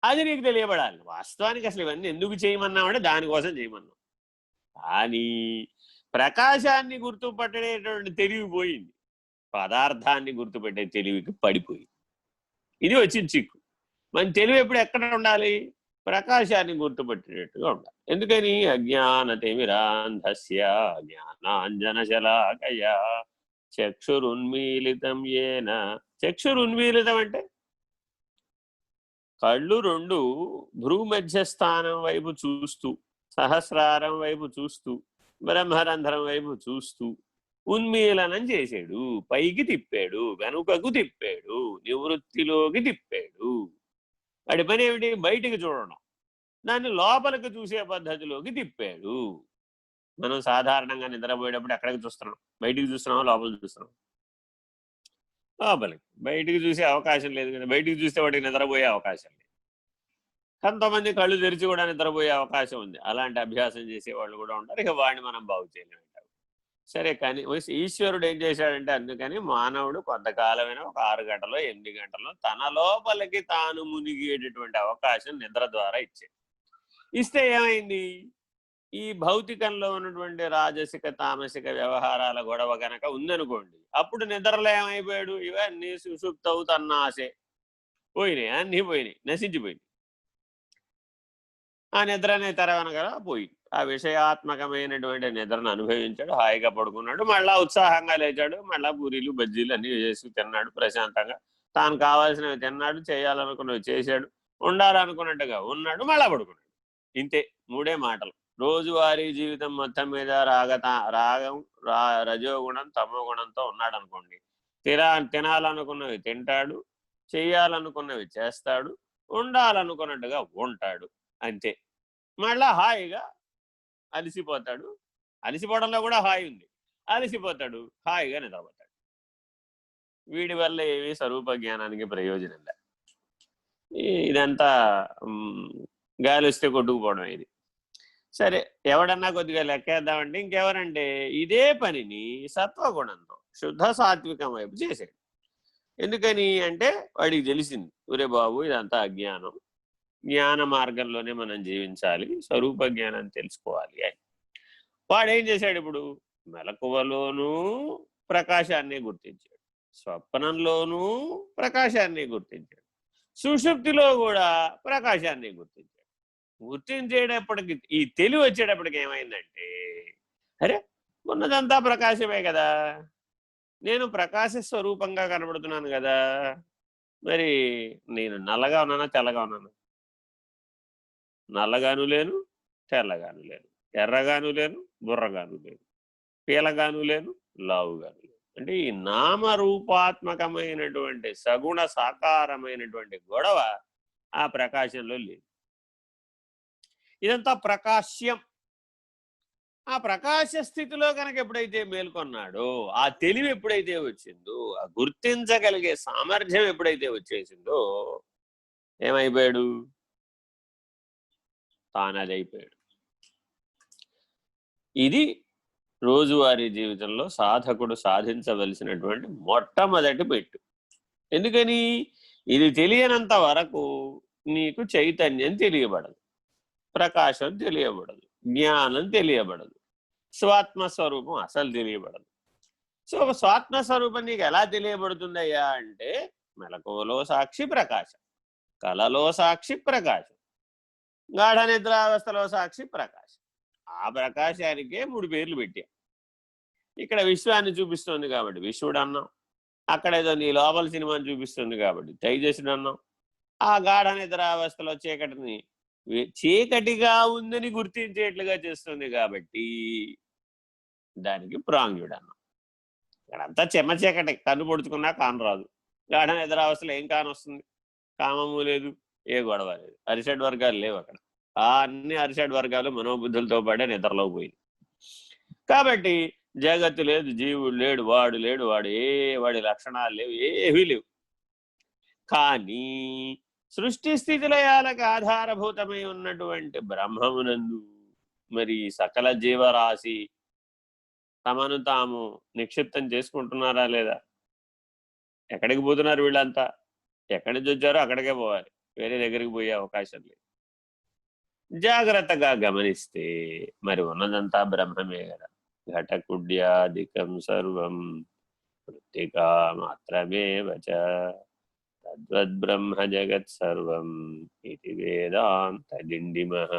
అది నీకు తెలియబడాలి. వాస్తవానికి అసలు ఇవన్నీ ఎందుకు చేయమన్నామంటే దానికోసం చేయమన్నాం. కానీ ప్రకాశాన్ని గుర్తుపట్టేటువంటి తెలివి పోయింది, పదార్థాన్ని గుర్తుపెట్టే తెలివికి పడిపోయింది. ఇది వచ్చింది చిక్కు. మన తెలివి ఎప్పుడు ఎక్కడ ఉండాలి? ప్రకాశాన్ని గుర్తుపెట్టేటట్టుగా ఉండాలి. ఎందుకని? అజ్ఞానతిమిరాంధస్య జ్ఞానాంజనశలాకయా చక్షురున్మీలితం ఏన. చక్షురున్మీలితం అంటే కళ్ళు రెండు భ్రూమధ్యస్థానం వైపు చూస్తూ, సహస్రారం వైపు చూస్తూ, బ్రహ్మరంధ్రం వైపు చూస్తూ ఉన్మీలనం చేశాడు, పైకి తిప్పాడు, వెనుకకు తిప్పాడు, నివృత్తిలోకి తిప్పాడు. వాడి పని ఏమిటి? బయటికి చూడడం, దాన్ని లోపలికి చూసే పద్ధతిలోకి తిప్పాడు. మనం సాధారణంగా నిద్రపోయేటప్పుడు ఎక్కడికి చూస్తున్నాం? బయటికి చూస్తున్నాం, లోపలికి చూస్తున్నాం? లోపలికి. బయటికి చూసే అవకాశం లేదు కదా, బయటికి చూస్తే వాడికి నిద్రపోయే అవకాశం లేదు. కొంతమంది కళ్ళు తెరిచి కూడా నిద్రపోయే అవకాశం ఉంది. అలాంటి అభ్యాసం చేసేవాళ్ళు కూడా ఉంటారు. ఇక వాడిని మనం బాగు చేయలేమంటారు. సరే, కానీ ఈశ్వరుడు ఏం చేశాడంటే, అందుకని మానవుడు కొంతకాలమైన ఒక 6 గంటలో 8 గంటలో తన లోపలికి తాను మునిగేటటువంటి అవకాశం నిద్ర ద్వారా ఇచ్చాడు. ఇస్తే ఏమైంది? ఈ భౌతికంలో ఉన్నటువంటి రాజసిక తామసిక వ్యవహారాల గొడవ గనక ఉందనుకోండి, అప్పుడు నిద్రలో ఏమైపోయాడు? ఇవన్నీ సుషుప్తవు తన్నాసే పోయినాయి, అన్నీ పోయినాయి, నశించిపోయింది. ఆ నిద్ర అనే తెరవనగల పోయింది. ఆ విషయాత్మకమైనటువంటి నిద్రను అనుభవించాడు, హాయిగా పడుకున్నాడు, మళ్ళా ఉత్సాహంగా లేచాడు, మళ్ళా పూరీలు బజ్జీలు అన్నీ చేసి తిన్నాడు, ప్రశాంతంగా తాను కావాల్సినవి తిన్నాడు, చేయాలనుకున్నవి చేశాడు, ఉండాలనుకున్నట్టుగా ఉన్నాడు, మళ్ళా పడుకున్నాడు. ఇంతే, 3 మాటలు. రోజువారీ జీవితం మొత్తం మీద రాగం రజోగుణం తమో గుణంతో ఉన్నాడు అనుకోండి, తినాలనుకున్నవి తింటాడు, చెయ్యాలనుకున్నవి చేస్తాడు, ఉండాలనుకున్నట్టుగా ఉంటాడు, అంతే. మళ్ళా హాయిగా అలసిపోతాడు, అలసిపోవడంలో కూడా హాయి ఉంది, అలసిపోతాడు, హాయిగా నిద్రపోతాడు. వీడి వల్ల ఏవి స్వరూప జ్ఞానానికి ప్రయోజనం లే. ఇదంతా గాలి వస్తే కొట్టుకుపోవడం ఇది. సరే, ఎవడన్నా కొద్దిగా లెక్కేద్దామంటే ఇంకెవరంటే ఇదే పనిని సత్వగుణంతో శుద్ధ సాత్వికం వైపు చేశాడు. ఎందుకని అంటే వాడికి తెలిసింది, ఒరే బాబు ఇదంతా అజ్ఞానం, జ్ఞాన మార్గంలోనే మనం జీవించాలి, స్వరూప జ్ఞానం తెలుసుకోవాలి అని. వాడేం చేశాడు? ఇప్పుడు మెలకువలోనూ ప్రకాశాన్ని గుర్తించాడు, స్వప్నంలోనూ ప్రకాశాన్ని గుర్తించాడు, సుషుప్తిలో కూడా ప్రకాశాన్ని గుర్తించాడు. గుర్తించేటప్పటికి ఈ తెలివి వచ్చేటప్పటికి ఏమైందంటే, అరే ఉన్నదంతా ప్రకాశమే కదా, నేను ప్రకాశ స్వరూపంగా కనబడుతున్నాను కదా, మరి నేను నల్లగా ఉన్నానా తెల్లగా ఉన్నాను? నల్లగాను లేను, తెల్లగాను లేను, ఎర్రగాను లేను, బుర్రగాను లేను. పీలగాను లేను, లావుగాను లేను. అంటే ఈ నామరూపాత్మకమైనటువంటి సగుణ సాకారమైనటువంటి గొడవ ఆ ప్రకాశంలో లేదు. ఇదంతా ప్రకాశ్యం. ఆ ప్రకాశ స్థితిలో కనుక ఎప్పుడైతే మేల్కొన్నాడో, ఆ తెలివి ఎప్పుడైతే వచ్చిందో, ఆ గుర్తించగలిగే సామర్థ్యం ఎప్పుడైతే వచ్చేసిందో ఏమైపోయాడు? తానదైపోయాడు. ఇది రోజువారీ జీవితంలో సాధకుడు సాధించవలసినటువంటి మొట్టమొదటి మెట్టు. ఎందుకని? ఇది తెలియనంత వరకు నీకు చైతన్యం తెలియబడదు, ప్రకాశం తెలియబడదు, జ్ఞానం తెలియబడదు, స్వాత్మస్వరూపం అసలు తెలియబడదు. సో స్వాత్మస్వరూపం నీకు ఎలా తెలియబడుతుందయ్యా అంటే, మెలకువలో సాక్షి ప్రకాశం, కలలో సాక్షి ప్రకాశం, గాఢ నిద్రావస్థలో సాక్షి ప్రకాశం. ఆ ప్రకాశానికే 3 పేర్లు పెట్టాం. ఇక్కడ విశ్వాన్ని చూపిస్తుంది కాబట్టి విశ్వడు అన్నాం, అక్కడేదో నీ లోపల సినిమాని చూపిస్తుంది కాబట్టి తైజసుడు అన్నాం, ఆ గాఢ నిద్రావస్థలో చీకటిని చీకటిగా ఉందని గుర్తించేట్లుగా చేస్తుంది కాబట్టి దానికి ప్రాంగ్యుడు అన్నాం. ఇక్కడంతా చెమ్మ చీకటి, కన్ను పొడుచుకున్నా కానరాదు. గాఢ నిద్రావస్థలో ఏం కానొస్తుంది? కామము లేదు, ఏ గొడవ లేదు, అరిషడ్ వర్గాలు లేవు అక్కడ. ఆ అన్ని అరిషడ్ వర్గాలు మనోబుద్ధులతో పాటే నిద్రలో పోయింది. కాబట్టి జగత్తు లేదు, జీవుడు లేడు, వాడు లేడు, వాడి లక్షణాలు లేవు, ఏవీ లేవు. కానీ సృష్టి స్థితిలయాలకు ఆధారభూతమై ఉన్నటువంటి బ్రహ్మమునందు మరి సకల జీవరాశి తమను తాము నిక్షిప్తం చేసుకుంటున్నారా లేదా? ఎక్కడికి పోతున్నారు వీళ్ళంతా? ఎక్కడి నుంచి వచ్చారో అక్కడికే పోవాలి, వేరే దగ్గరికి పోయే అవకాశం లేదు. జాగ్రత్తగా గమనిస్తే మరి ఉన్నదంతా బ్రహ్మమే కదా. ఘటకుడ్యాదికం సర్వం మృత్తికా మాత్రమేవ చ తద్వద్బ్రహ్మ జగత్ సర్వం ఇది వేదాంత డిండిమః.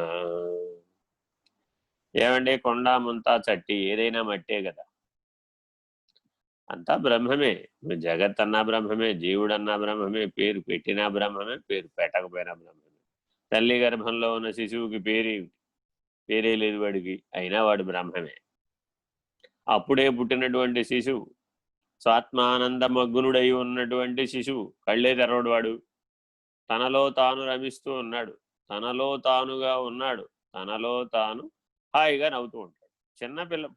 ఏమంటే కొండ ముంత చట్టి ఏదైనా మట్టే కదా, అంతా బ్రహ్మమే. జగత్ అన్నా బ్రహ్మమే, జీవుడన్నా బ్రహ్మమే, పేరు పెట్టినా బ్రహ్మమే, పేరు పెట్టకపోయినా బ్రహ్మమే. తల్లి గర్భంలో ఉన్న శిశువుకి పేరే లేదు వాడికి, అయినా వాడు బ్రహ్మమే. అప్పుడే పుట్టినటువంటి శిశువు, స్వాత్మానందమగ్నుడై ఉన్నటువంటి శిశువు, కళ్ళే తెరవడు వాడు, తనలో తాను రమిస్తూ ఉన్నాడు, తనలో తానుగా ఉన్నాడు, తనలో తాను హాయిగా నవ్వుతూ ఉంటాడు.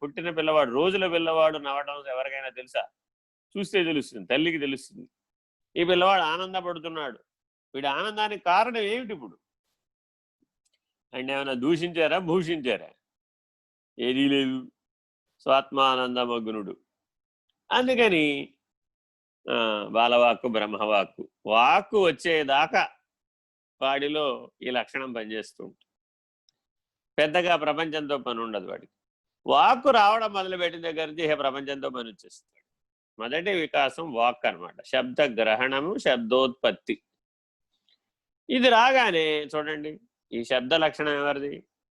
పుట్టిన పిల్లవాడు, రోజుల పిల్లవాడు నవ్వడం ఎవరికైనా తెలుసా? చూస్తే తెలుస్తుంది, తల్లికి తెలుస్తుంది. ఈ పిల్లవాడు ఆనందపడుతున్నాడు. వీడి ఆనందానికి కారణం ఏమిటి? ఇప్పుడు అంటే ఏమైనా దూషించారా, భూషించారా? ఏదీ లేదు, స్వాత్మానందమగ్నుడు. అందుకని బాలవాక్కు బ్రహ్మవాక్కు, వాక్కు వచ్చేదాకా వాడిలో ఈ లక్షణం పనిచేస్తూ ఉంటుంది. పెద్దగా ప్రపంచంతో పని ఉండదు వాడికి. వాక్కు రావడం మొదలుపెట్టిన దగ్గర నుంచి ప్రపంచంతో పని వచ్చేస్తాడు. మొదటి వికాసం వాక్ అనమాట. శబ్ద గ్రహణము, శబ్దోత్పత్తి. ఇది రాగానే చూడండి, ఈ శబ్ద లక్షణం ఎవరిది?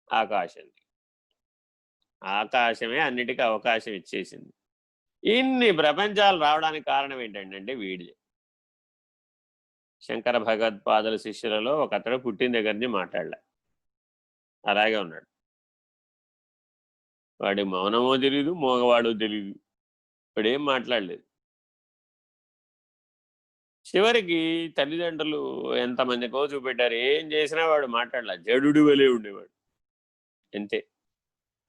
ఆకాశంది. ఆకాశమే అన్నిటికీ అవకాశం ఇచ్చేసింది. ఇన్ని ప్రపంచాలు రావడానికి కారణం ఏంటంటే వీడిదే. శంకర భగవత్పాదుల శిష్యులలో ఒక అతడు పుట్టిన దగ్గర నుంచి మాట్లాడలే, అలాగే ఉన్నాడు. వాడి మౌనమో తెలీదు, మోగవాడో తెలీదు, వాడేం మాట్లాడలేదు. చివరికి తల్లిదండ్రులు ఎంతమందికో చూపెట్టారు, ఏం చేసినా వాడు మాట్లాడలే, జడుడు వలే ఉండేవాడు. అంతే,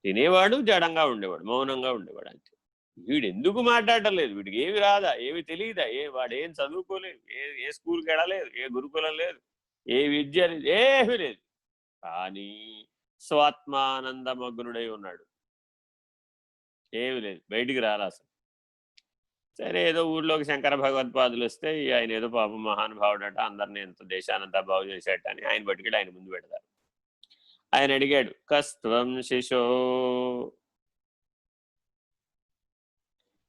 తినేవాడు, జడంగా ఉండేవాడు, మౌనంగా ఉండేవాడు, అంతే. వీడు ఎందుకు మాట్లాడటం లేదు? వీడికి ఏమి రాదా, ఏమి తెలియదా, వాడేం చదువుకోలేదు, ఏ స్కూల్కి వెళ్ళలేదు, ఏ గురుకులం లేదు, ఏ విద్య లేదు, ఏమీ లేదు. కానీ స్వాత్మానందమగ్నుడై ఉన్నాడు. ఏమి లేదు, బయటికి రాలా అసలు. సరే, ఏదో ఊళ్ళోకి శంకర భగవత్పాదులు వస్తే ఆయన ఏదో పాపం మహానుభావుడట, అందరినీ ఎంత దేశానంతా బాగు చేసేట అని ఆయన పట్టుకెళ్ళి ఆయన ముందు పెడతారు. ఆయన అడిగాడు, కస్త్వం శిశో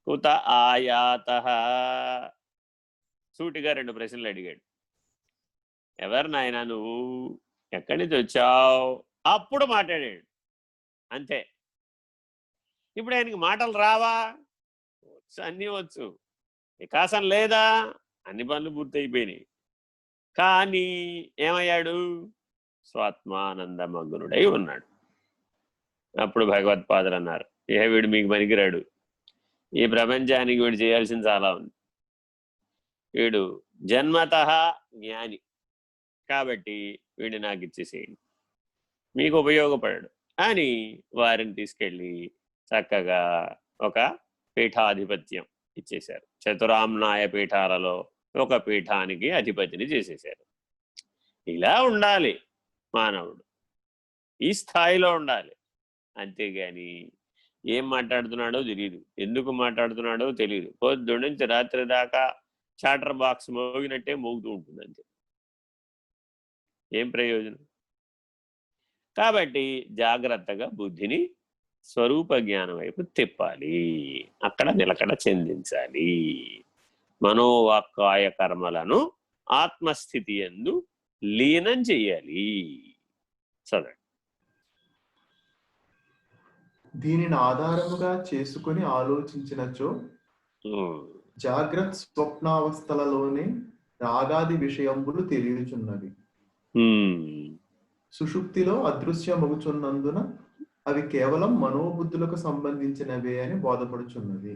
కుత ఆయాతః. సూటిగా 2 ప్రశ్నలు అడిగాడు. ఎవరు నాయన నువ్వు, ఎక్కడి నుంచి వచ్చావు? అప్పుడు మాట్లాడాడు, అంతే. ఇప్పుడు ఆయనకి మాటలు రావా? వచ్చు, అన్నీ వచ్చు. వికాసం లేదా? అన్ని పనులు పూర్తయిపోయినాయి. కానీ ఏమయ్యాడు? స్వాత్మానందమగ్నుడై ఉన్నాడు. అప్పుడు భగవత్పాదులు అన్నారు, వీడు మీకు పనికిరాడు, ఈ ప్రపంచానికి వీడు చేయాల్సింది చాలా ఉంది, వీడు జన్మతః జ్ఞాని కాబట్టి వీడిని నాకు ఇచ్చేసేయండి, మీకు ఉపయోగపడడు అని వారిని తీసుకెళ్ళి చక్కగా ఒక పీఠాధిపత్యం ఇచ్చేశారు. చతురామ్నాయ పీఠాలలో ఒక పీఠానికి అధిపతిని చేసేశారు. ఇలా ఉండాలి మానవుడు, ఈ స్థాయిలో ఉండాలి. అంతేగాని ఏం మాట్లాడుతున్నాడో తెలియదు, ఎందుకు మాట్లాడుతున్నాడో తెలియదు, పొద్దున్న నుంచి రాత్రి దాకా చాటర్ బాక్స్ మోగినట్టే మోగుతూ ఉంటుంది, అంతే. ఏం ప్రయోజనం? కాబట్టి జాగ్రత్తగా బుద్ధిని స్వరూప జ్ఞానం వైపు తిప్పాలి, అక్కడ నిలకడ చెందించాలి. మనోవాక్కాయ కర్మలను ఆత్మస్థితి యందు లీనం చెయ్యాలి. చదవండి. దీనిని ఆధారముగా చేసుకుని ఆలోచించినచో జాగ్రత్త స్వప్నావస్థలలోనే రాగాది విషయంబులు తెలియచున్నవి. సుషుప్తిలో అదృశ్యమగుచున్నందున అవి కేవలం మనోబుద్ధులకు సంబంధించినవే అని బోధపడుచున్నది.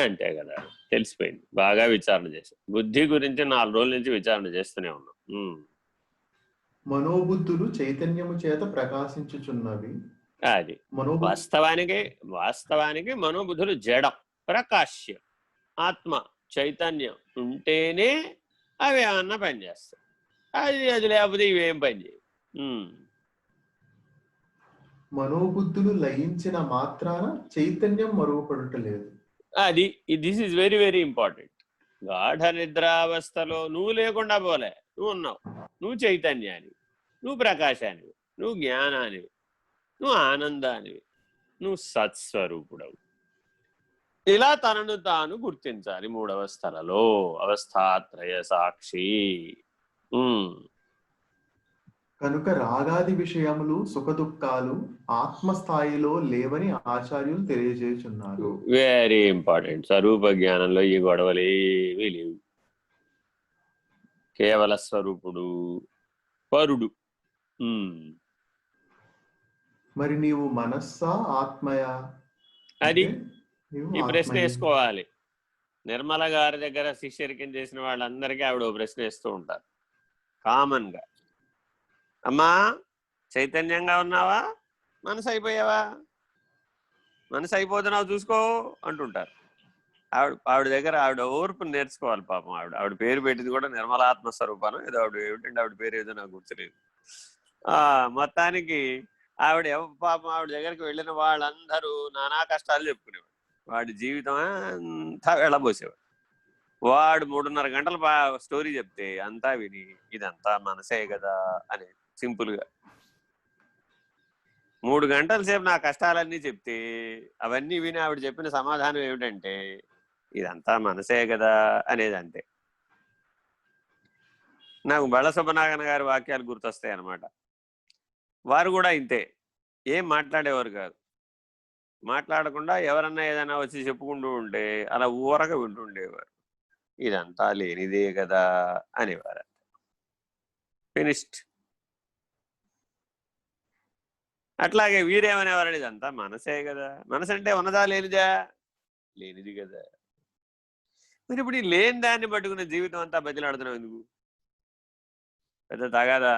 అంతే కదా, తెలిసిపోయింది. బాగా విచారణ చేశాం. బుద్ధి గురించి 4 రోజుల నుంచి విచారణ చేస్తూనే ఉన్నాం. మనోబుద్ధులు చైతన్యము చేత ప్రకాశించుచున్నవి. అది వాస్తవానికి మనోబుద్ధులు జడం, ప్రకాశ్యం. ఆత్మ చైతన్యం ఉంటేనే అవి ఏమన్నా పనిచేస్తాయి. అది లేకపోతే ఇవేం పని చేయవు. మనోబుద్ధులు లయించిన మాత్రాన చైతన్యం మరుగుపడటలేదు. అది this is very very important. గాఢ నిద్రావస్థలో నువ్వు లేకుండా పోలే, నువ్వు ఉన్నావు, నువ్వు చైతన్యానివి, నువ్వు ప్రకాశానివి, నువ్వు జ్ఞానానివి, నువ్వు ఆనందానివి, నువ్వు సత్స్వరూపుడవు. ఇలా తనను తాను గుర్తించాలి 3 అవస్థలలో. అవస్థాత్రయ సాక్షి. కనుక రాగాది విషయములు సుఖదుఖాలు ఆత్మస్థాయిలో లేవని ఆచార్యులు తెలియజేస్తున్నారు. Very important. స్వరూప జ్ఞానంలో ఈ గొడవలేవి లేవు. కేవల స్వరూపుడు, పరుడు. మరి నీవు మనస్సా ఆత్మయా? అది ఈ ప్రశ్న వేసుకోవాలి. నిర్మల గారి దగ్గర శిష్యరికం చేసిన వాళ్ళందరికీ ఆవిడ ఓ ప్రశ్న వేస్తూ ఉంటారు కామన్ గా. అమ్మా, చైతన్యంగా ఉన్నావా, మనసు అయిపోయావా? మనసు అయిపోతున్నావు చూసుకో అంటుంటారు. ఆవిడ దగ్గర ఆవిడ ఓర్పు నేర్చుకోవాలి. పాపం ఆవిడ పేరు పెట్టింది కూడా నిర్మలాత్మ స్వరూపానం ఏదో. ఏమిటంటే ఆవిడ పేరు ఏదో నాకు గుర్తులేదు. మొత్తానికి పాపం ఆవిడ దగ్గరికి వెళ్ళిన వాళ్ళందరూ నానా కష్టాలు చెప్పుకునేవాడు. వాడి జీవితం అంతా వెళ్ళబోసేవాడు. వాడు 3:30 గంటల స్టోరీ చెప్తే అంతా విని ఇదంతా మనసే కదా అని సింపుల్గా 3 గంటల సేపు నా కష్టాలన్నీ చెప్తే అవన్నీ విని ఆవిడ చెప్పిన సమాధానం ఏమిటంటే ఇదంతా మనసే కదా అనేది. అంతే. నాకు బళ్ళ సుబ్బనాగన్ గారి వాక్యాలు గుర్తొస్తాయి అన్నమాట. వారు కూడా ఇంతే, ఏం మాట్లాడేవారు కాదు. మాట్లాడకుండా ఎవరన్నా ఏదైనా వచ్చి చెప్పుకుంటూ ఉంటే అలా ఊరక వింటుండేవారు. ఇదంతా లేనిదే కదా అనేవారు. ఫినిష్డ్. అట్లాగే వీరేమనేవారని ఇదంతా మనసే కదా. మనసు అంటే ఉన్నదా లేనిదా? లేనిది కదా. మరి ఇప్పుడు ఈ లేని దాన్ని పట్టుకున్న జీవితం అంతా బతిలాడుతున్నావు ఎందుకు? పెద్ద తగాదా?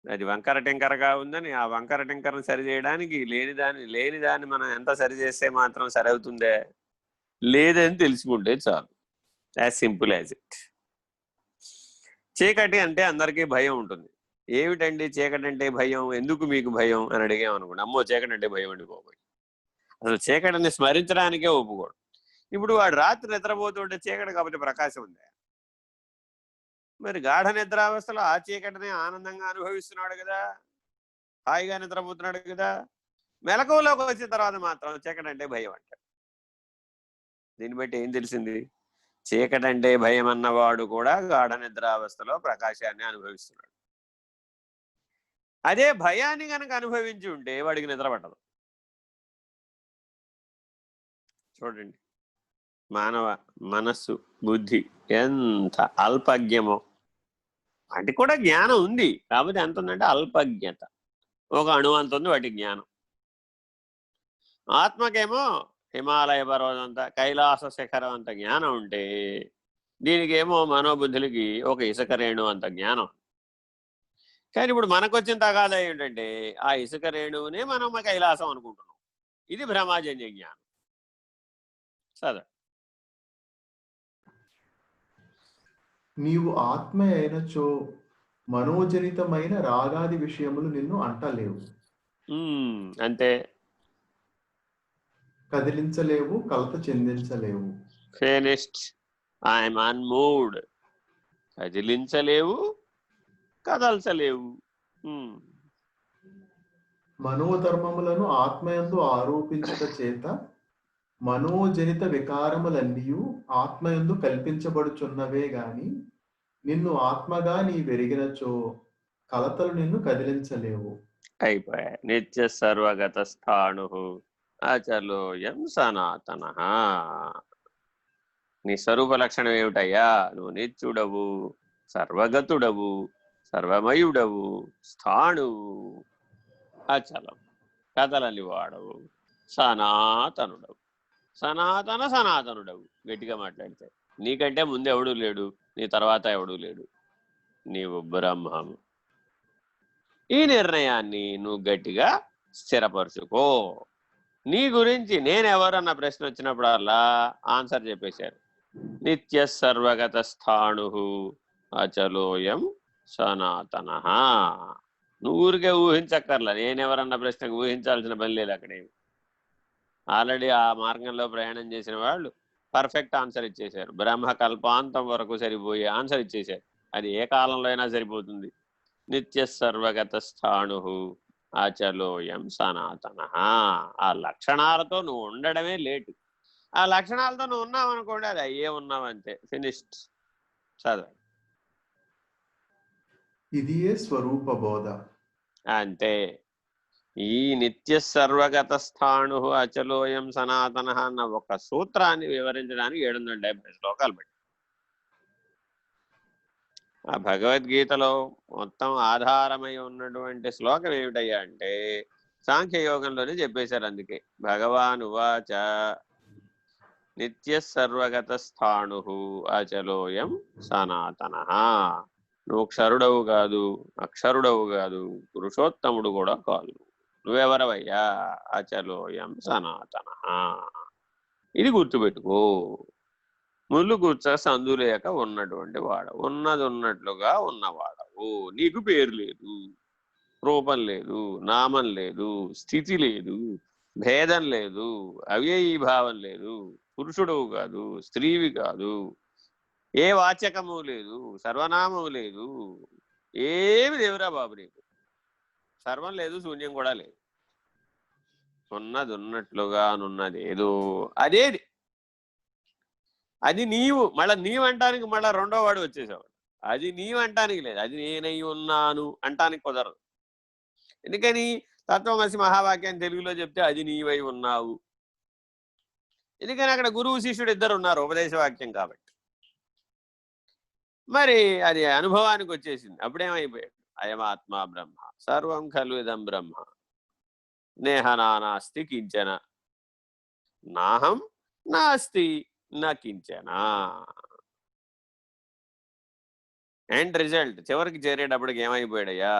అది వంకర టింకరగా ఉందని ఆ వంకర టింకరను సరి చేయడానికి లేని దాన్ని మనం ఎంత సరి చేస్తే మాత్రం సరి అవుతుందే? లేదని తెలుసుకుంటే చాలు. As simple as it. చీకటి అంటే అందరికీ భయం ఉంటుంది. ఏమిటండి చీకటి అంటే భయం, ఎందుకు మీకు భయం అని అడిగామనుకోండి, అమ్మో చీకటి అంటే భయం అండి బాబోయ్, అసలు చీకటిని స్మరించడానికే ఒప్పుకోడు. ఇప్పుడు వాడు రాత్రి నిద్రపోతుంటే చీకటి కాబట్టి ప్రకాశం ఉంది. మరి గాఢ నిద్రావస్థలో ఆ చీకటిని ఆనందంగా అనుభవిస్తున్నాడు కదా, హాయిగా నిద్రపోతున్నాడు కదా. మెలకువలోకి వచ్చిన తర్వాత మాత్రం చీకటి అంటే భయం అంటాడు. దీన్ని బట్టి ఏం తెలిసింది? చీకటి అంటే భయం అన్నవాడు కూడా గాఢ నిద్రావస్థలో ప్రకాశాన్ని అనుభవిస్తున్నాడు. అదే భయాన్ని కనుక అనుభవించి ఉంటే వాడికి నిద్ర పట్టదు. చూడండి, మానవ మనస్సు బుద్ధి ఎంత అల్పజ్ఞమో. వాటి కూడా జ్ఞానం ఉంది, కాకపోతే ఎంత ఉందంటే అల్పజ్ఞత. ఒక అణువు అంత ఉంది వాటి జ్ఞానం. ఆత్మకేమో హిమాలయ పర్వతం అంత, కైలాస శిఖరం అంత జ్ఞానం ఉంటే, దీనికేమో మనోబుద్ధులకి ఒక ఇసుక రేణు అంత జ్ఞానం. కానీ ఇప్పుడు మనకొచ్చిన తగాదా ఏంటంటే ఆ ఇసుక రేణువునే మనం కైలాసం అనుకుంటున్నాం. ఇది భ్రమాజన్య జ్ఞానం. చదవ. నీవు ఆత్మ అయినచో మనోజనితమైన రాగాది విషయములు నిన్ను అంటలేవు, అంతే. కదిలించలేవు, కలత చెందించలేవు. ఫినిష్డ్. ఐఎమ్ అన్మూవ్డ్. కదిలించలేవు, కదల్చలేవు. మనోధర్మములను ఆత్మయందు ఆరోపించుట చేత మనోజనిత వికారములన్నీయు ఆత్మయందు కల్పించబడుచున్నవే గాని నిన్ను ఆత్మగా నీ వెరిగినచో కలతలు నిన్ను కదిలించలేవు. అయిపోయా. నిత్య సర్వగత స్థాణు అచలోయం సనాతన. నీ స్వరూప లక్షణం ఏమిటయ్యా? నువ్వు నిత్యుడవు, సర్వగతుడవు, సర్వమయుడవు, స్థాణువు, అచలం, కథలని వాడవు, సనాతనుడవు. సనాతనుడవు. గట్టిగా మాట్లాడితే నీకంటే ముందు ఎవడూ లేడు, నీ తర్వాత ఎవడూ లేడు, నీవు బ్రహ్మము. ఈ నిర్ణయాన్ని నువ్వు గట్టిగా స్థిరపరచుకో. నీ గురించి నేనెవరన్న ప్రశ్న వచ్చినప్పుడల్లా ఆన్సర్ చెప్పేశారు. నిత్య సర్వగత స్థాణు అచలోయం సనాతన. నువ్వు ఊరికే ఊహించక్కర్లా. నేనెవరన్న ప్రశ్నకు ఊహించాల్సిన పని లేదు. అక్కడేమి ఆల్రెడీ ఆ మార్గంలో ప్రయాణం చేసిన వాళ్ళు పర్ఫెక్ట్ ఆన్సర్ ఇచ్చేశారు. బ్రహ్మ కల్పాంతం వరకు సరిపోయే ఆన్సర్ ఇచ్చేశారు. అది ఏ కాలంలో అయినా సరిపోతుంది. నిత్య సర్వగత స్థాణు అచలోయం సనాతన. ఆ లక్షణాలతో నువ్వు ఉండడమే లేటు. ఆ లక్షణాలతో నువ్వు ఉన్నావు అనుకోండి, అది అయ్యే ఉన్నావంతే. ఫినిష్డ్. చదువు. ఇది స్వరూప బోధ. అంతే. ఈ నిత్య సర్వగత స్థాణు అచలోయం సనాతన అన్న ఒక సూత్రాన్ని వివరించడానికి 770 శ్లోకాలు పట్టి. ఆ భగవద్గీతలో మొత్తం ఆధారమై ఉన్నటువంటి శ్లోకం ఏమిటయ్యా అంటే సాంఖ్యయోగంలోనే చెప్పేశారు. అందుకే భగవాన్ ఉవాచ నిత్య సర్వగత స్థాణు అచలోయం సనాతన. నువ్వు క్షరుడవు కాదు, అక్షరుడవు కాదు, పురుషోత్తముడు కూడా కాదు. నువ్వెవరవయ్యా? అచలోయం సనాతన. ఇది గుర్తుపెట్టుకో. ముళ్ళు కూర్చ సందులేక ఉన్నటువంటి వాడు, ఉన్నది ఉన్నట్లుగా ఉన్నవాడవు. నీకు పేరు లేదు, రూపం లేదు, నామం లేదు, స్థితి లేదు, భేదం లేదు, అవ్యయీభావం లేదు, పురుషుడవు కాదు, స్త్రీవి కాదు, ఏ వాచకము లేదు, సర్వనామము లేదు, ఏమి లేవురా బాబు. నీకు సర్వం లేదు, శూన్యం కూడా లేదు. ఉన్నది ఉన్నట్లుగా నున్నది ఏదో అదేది. అది నీవు. మళ్ళీ నీవంటానికి మళ్ళీ రెండో వాడు వచ్చేసేవాడు. అది నీవంటానికి లేదు, అది నేనై ఉన్నాను అంటానికి కుదరదు. ఎందుకని? తత్వమసి మహావాక్యాన్ని తెలుగులో చెప్తే అది నీవై ఉన్నావు. ఎందుకని? అక్కడ గురువు శిష్యుడు ఇద్దరు ఉన్నారు, ఉపదేశవాక్యం కాబట్టి. మరి అది అనుభవానికి వచ్చేసింది. అప్పుడేమైపోయాడు? అయమాత్మా బ్రహ్మ, సర్వం ఖలు ఇదం బ్రహ్మ, నేహ నానాస్తి కించన, నాహం నాస్తి నా కించన. ఎండ్ రిజల్ట్ చివరికి చేరేటప్పటికి ఏమైపోయాడయ్యా?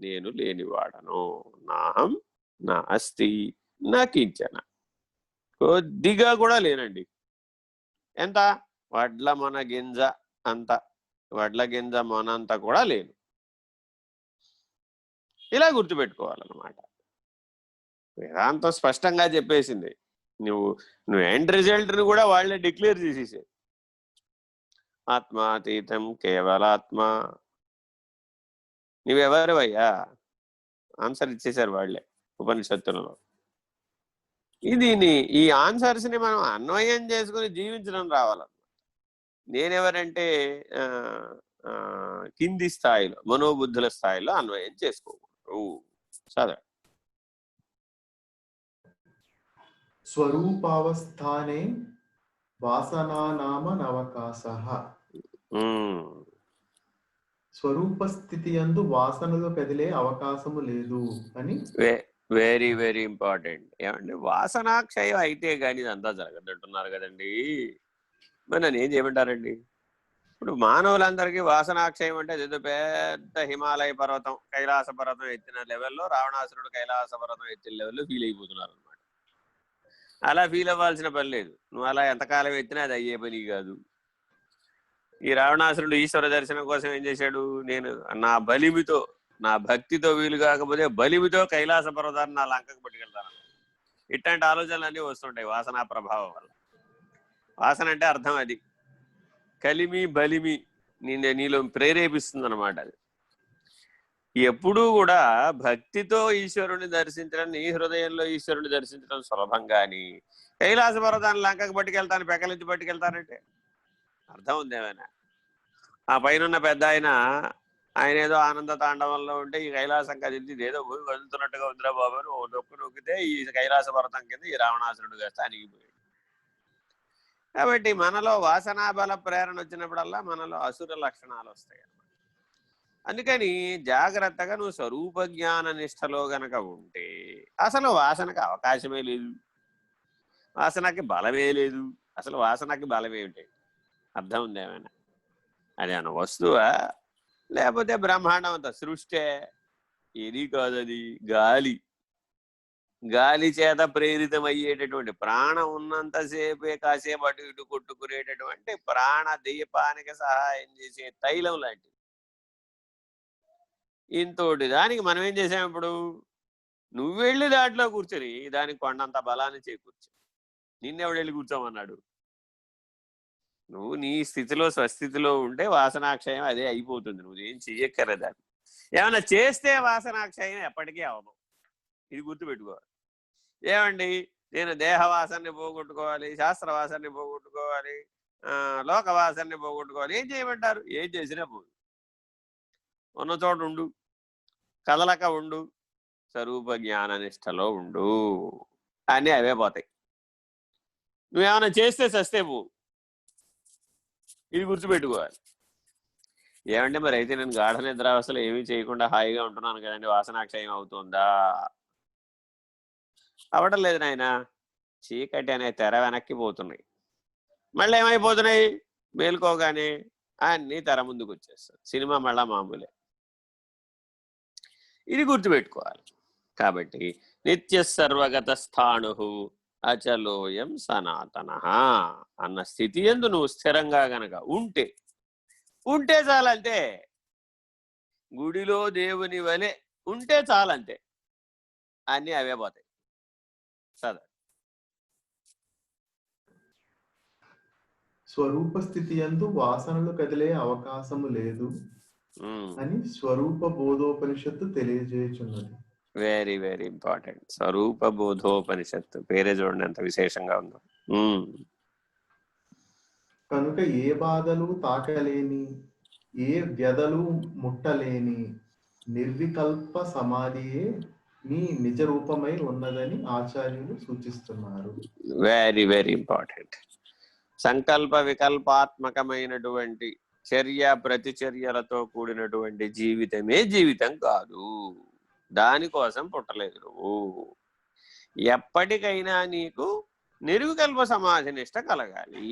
నేను లేనివాడను, నాహం నా అస్తి నా కించన. కొద్దిగా కూడా లేనండి. ఎంత? వడ్ల మొన గింజ అంత, వడ్ల గింజ మొనంత కూడా లేను. ఇలా గుర్తుపెట్టుకోవాలన్నమాట. వేదాంతం స్పష్టంగా చెప్పేసింది. నువ్వు ఎండ్ రిజల్ట్ని కూడా వాళ్ళే డిక్లేర్ చేసేసారు. ఆత్మాతీతం కేవలాత్మ. నువ్వెవరివయ్యా? ఆన్సర్ ఇచ్చేశారు వాళ్ళే ఉపనిషత్తులలో. ఈ ఆన్సర్స్ని మనం అన్వయం చేసుకుని జీవించడం రావాలన్నమాట. నేనెవరంటే కింది స్థాయిలో, మనోబుద్ధుల స్థాయిలో అన్వయం చేసుకోకూడదు. చదవ. స్వరూపావస్థానే వాసనానామ నవకాశః. స్వరూప స్థితి యందు వాసనలు కదిలే అవకాశము లేదు అని వెరీ వెరీ ఇంపార్టెంట్. ఏమండి, వాసనాక్షయం అయితే కానీ ఇదంతా జరగదంటున్నారు కదండి. మరి నన్ను ఏం చేయమంటారండి? ఇప్పుడు మానవులందరికీ వాసనాక్షయం అంటే ఏదో పెద్ద హిమాలయ పర్వతం, కైలాస పర్వతం ఎత్తిన లెవెల్లో, రావణాసురుడు కైలాస పర్వతం ఎత్తిన లెవెల్లో ఫీల్ అయిపోతున్నారు అనమాట. అలా ఫీల్ అవ్వాల్సిన పని లేదు. నువ్వు అలా ఎంతకాలం ఎత్తినా అది అయ్యే పని కాదు. ఈ రావణాసురుడు ఈశ్వర దర్శనం కోసం ఏం చేశాడు? నేను నా బలిమితో, నా భక్తితో వీలు కాకపోతే బలిమితో కైలాస పర్వతాన్ని నా లంకకు పట్టుకెళ్తాను. ఇట్లాంటి ఆలోచనలు అన్నీ వస్తుంటాయి వాసనా ప్రభావం వల్ల. వాసన అంటే అర్థం అది కలిమి బలిమి నీలో ప్రేరేపిస్తుంది అనమాట. అది ఎప్పుడూ కూడా భక్తితో ఈశ్వరుని దర్శించడం, నీ హృదయంలో ఈశ్వరుని దర్శించడం సులభం. కానీ కైలాస పర్వతాన్ని లంకకు పట్టుకెళ్తాను, పెక్కలించి పట్టుకెళ్తానంటే అర్థం ఉంది ఏమైనా? ఆ పైన పెద్ద ఆయన ఏదో ఆనంద తాండవంలో ఉంటే ఈ కైలాసం కదిలింది, ఇదేదో భూమి వదులుతున్నట్టుగా ఉందిరా బాబు అని ఓ నొక్కితే ఈ కైలాస పర్వతం కింద ఈ రావణాసురుడు కాస్త అణిగిపోయాడు. కాబట్టి మనలో వాసనా బల ప్రేరణ వచ్చినప్పుడల్లా మనలో అసుర లక్షణాలు వస్తాయి అన్నమాట. అందుకని జాగ్రత్తగా నువ్వు స్వరూప జ్ఞాన నిష్టలో గనక ఉంటే అసలు వాసనకి అవకాశమే లేదు, వాసనకి బలమే లేదు. అసలు వాసనకి బలమేమిటి? అర్థం ఉంది ఏమైనా? అది అన్న వస్తువా, లేకపోతే బ్రహ్మాండం అంత సృష్టే? ఏది కాదు, అది గాలి. గాలి చేత ప్రేరితమయ్యేటటువంటి, ప్రాణం ఉన్నంతసేపే కాసేపు అటు ఇటు కొట్టుకునేటటువంటి ప్రాణ దీపానికి సహాయం చేసే తైలం లాంటిది. ఇంతోటి దానికి మనం ఏం చేసాం? ఇప్పుడు నువ్వు వెళ్ళి దాంట్లో కూర్చొని దానికి కొండంత బలాన్ని చేకూర్చు. నిన్నెవడు వెళ్ళి కూర్చోమన్నాడు? నువ్వు నీ స్థితిలో, స్వస్థితిలో ఉంటే వాసనాక్షయం అదే అయిపోతుంది. నువ్వేం చెయ్యక్కర్లేదాన్ని. ఏమన్నా చేస్తే వాసనాక్షయం ఎప్పటికీ అవదు. ఇది గుర్తుపెట్టుకోవాలి. ఏమండి, నేను దేహవాసాన్ని పోగొట్టుకోవాలి, శాస్త్రవాసాన్ని పోగొట్టుకోవాలి, లోకవాసాన్ని పోగొట్టుకోవాలి, ఏం చేయమంటారు? ఏం చేసినా పోదు. ఉన్న చోట ఉండు, కదలక ఉండు, స్వరూప జ్ఞాన నిష్టలో ఉండు, అన్నీ అవే పోతాయి. నువ్వేమైనా చేస్తే సస్తే పో. ఇది గుర్తుపెట్టుకోవాలి. ఏమంటే మరి అయితే నేను గాఢ నిద్రావస్థలో ఏమీ చేయకుండా హాయిగా ఉంటున్నాను కదండి, వాసనాక్షయం అవుతుందా? అవడం లేదు నాయన. చీకటి అనే తెర వెనక్కి పోతున్నాయి, మళ్ళీ ఏమైపోతున్నాయి? మేలుకోగానే అన్నీ తెర ముందుకు వచ్చేస్తాయి, సినిమా మళ్ళా మామూలే. ఇది గుర్తుపెట్టుకోవాలి. కాబట్టి నిత్య సర్వగత స్థాణు అచలోయం సనాతన అన్న స్థితి యందు నువ్వు స్థిరంగా గనక ఉంటే చాలంతే. గుడిలో దేవుని వలె ఉంటే చాలంతే, అన్నీ అవే పోతాయి. సదా స్వరూప స్థితి యందు వాసనలు కదిలే అవకాశము లేదు అని స్వరూప బోధోపనిషత్తు తెలియజేయుచున్నది. Very very important. Swarupa Bodhopanishad పేరే చూడండి ఎంత విశేషంగా ఉందో. కనుక ఏ బాధలు తాకలేని, ఏ వ్యధలు ముట్టలేని నిర్వికల్ప సమాధియే నీ నిజ రూపమై ఉన్నదని ఆచార్యులు సూచిస్తున్నారు. Very very important. సంకల్ప వికల్పాత్మకమైనటువంటి చర్య ప్రతిచర్యలతో కూడినటువంటి జీవితమే జీవితం కాదు. దానికోసం పుట్టలేదు నువ్వు. ఎప్పటికైనా నీకు నిర్వికల్ప సమాధి నిష్ట కలగాలి.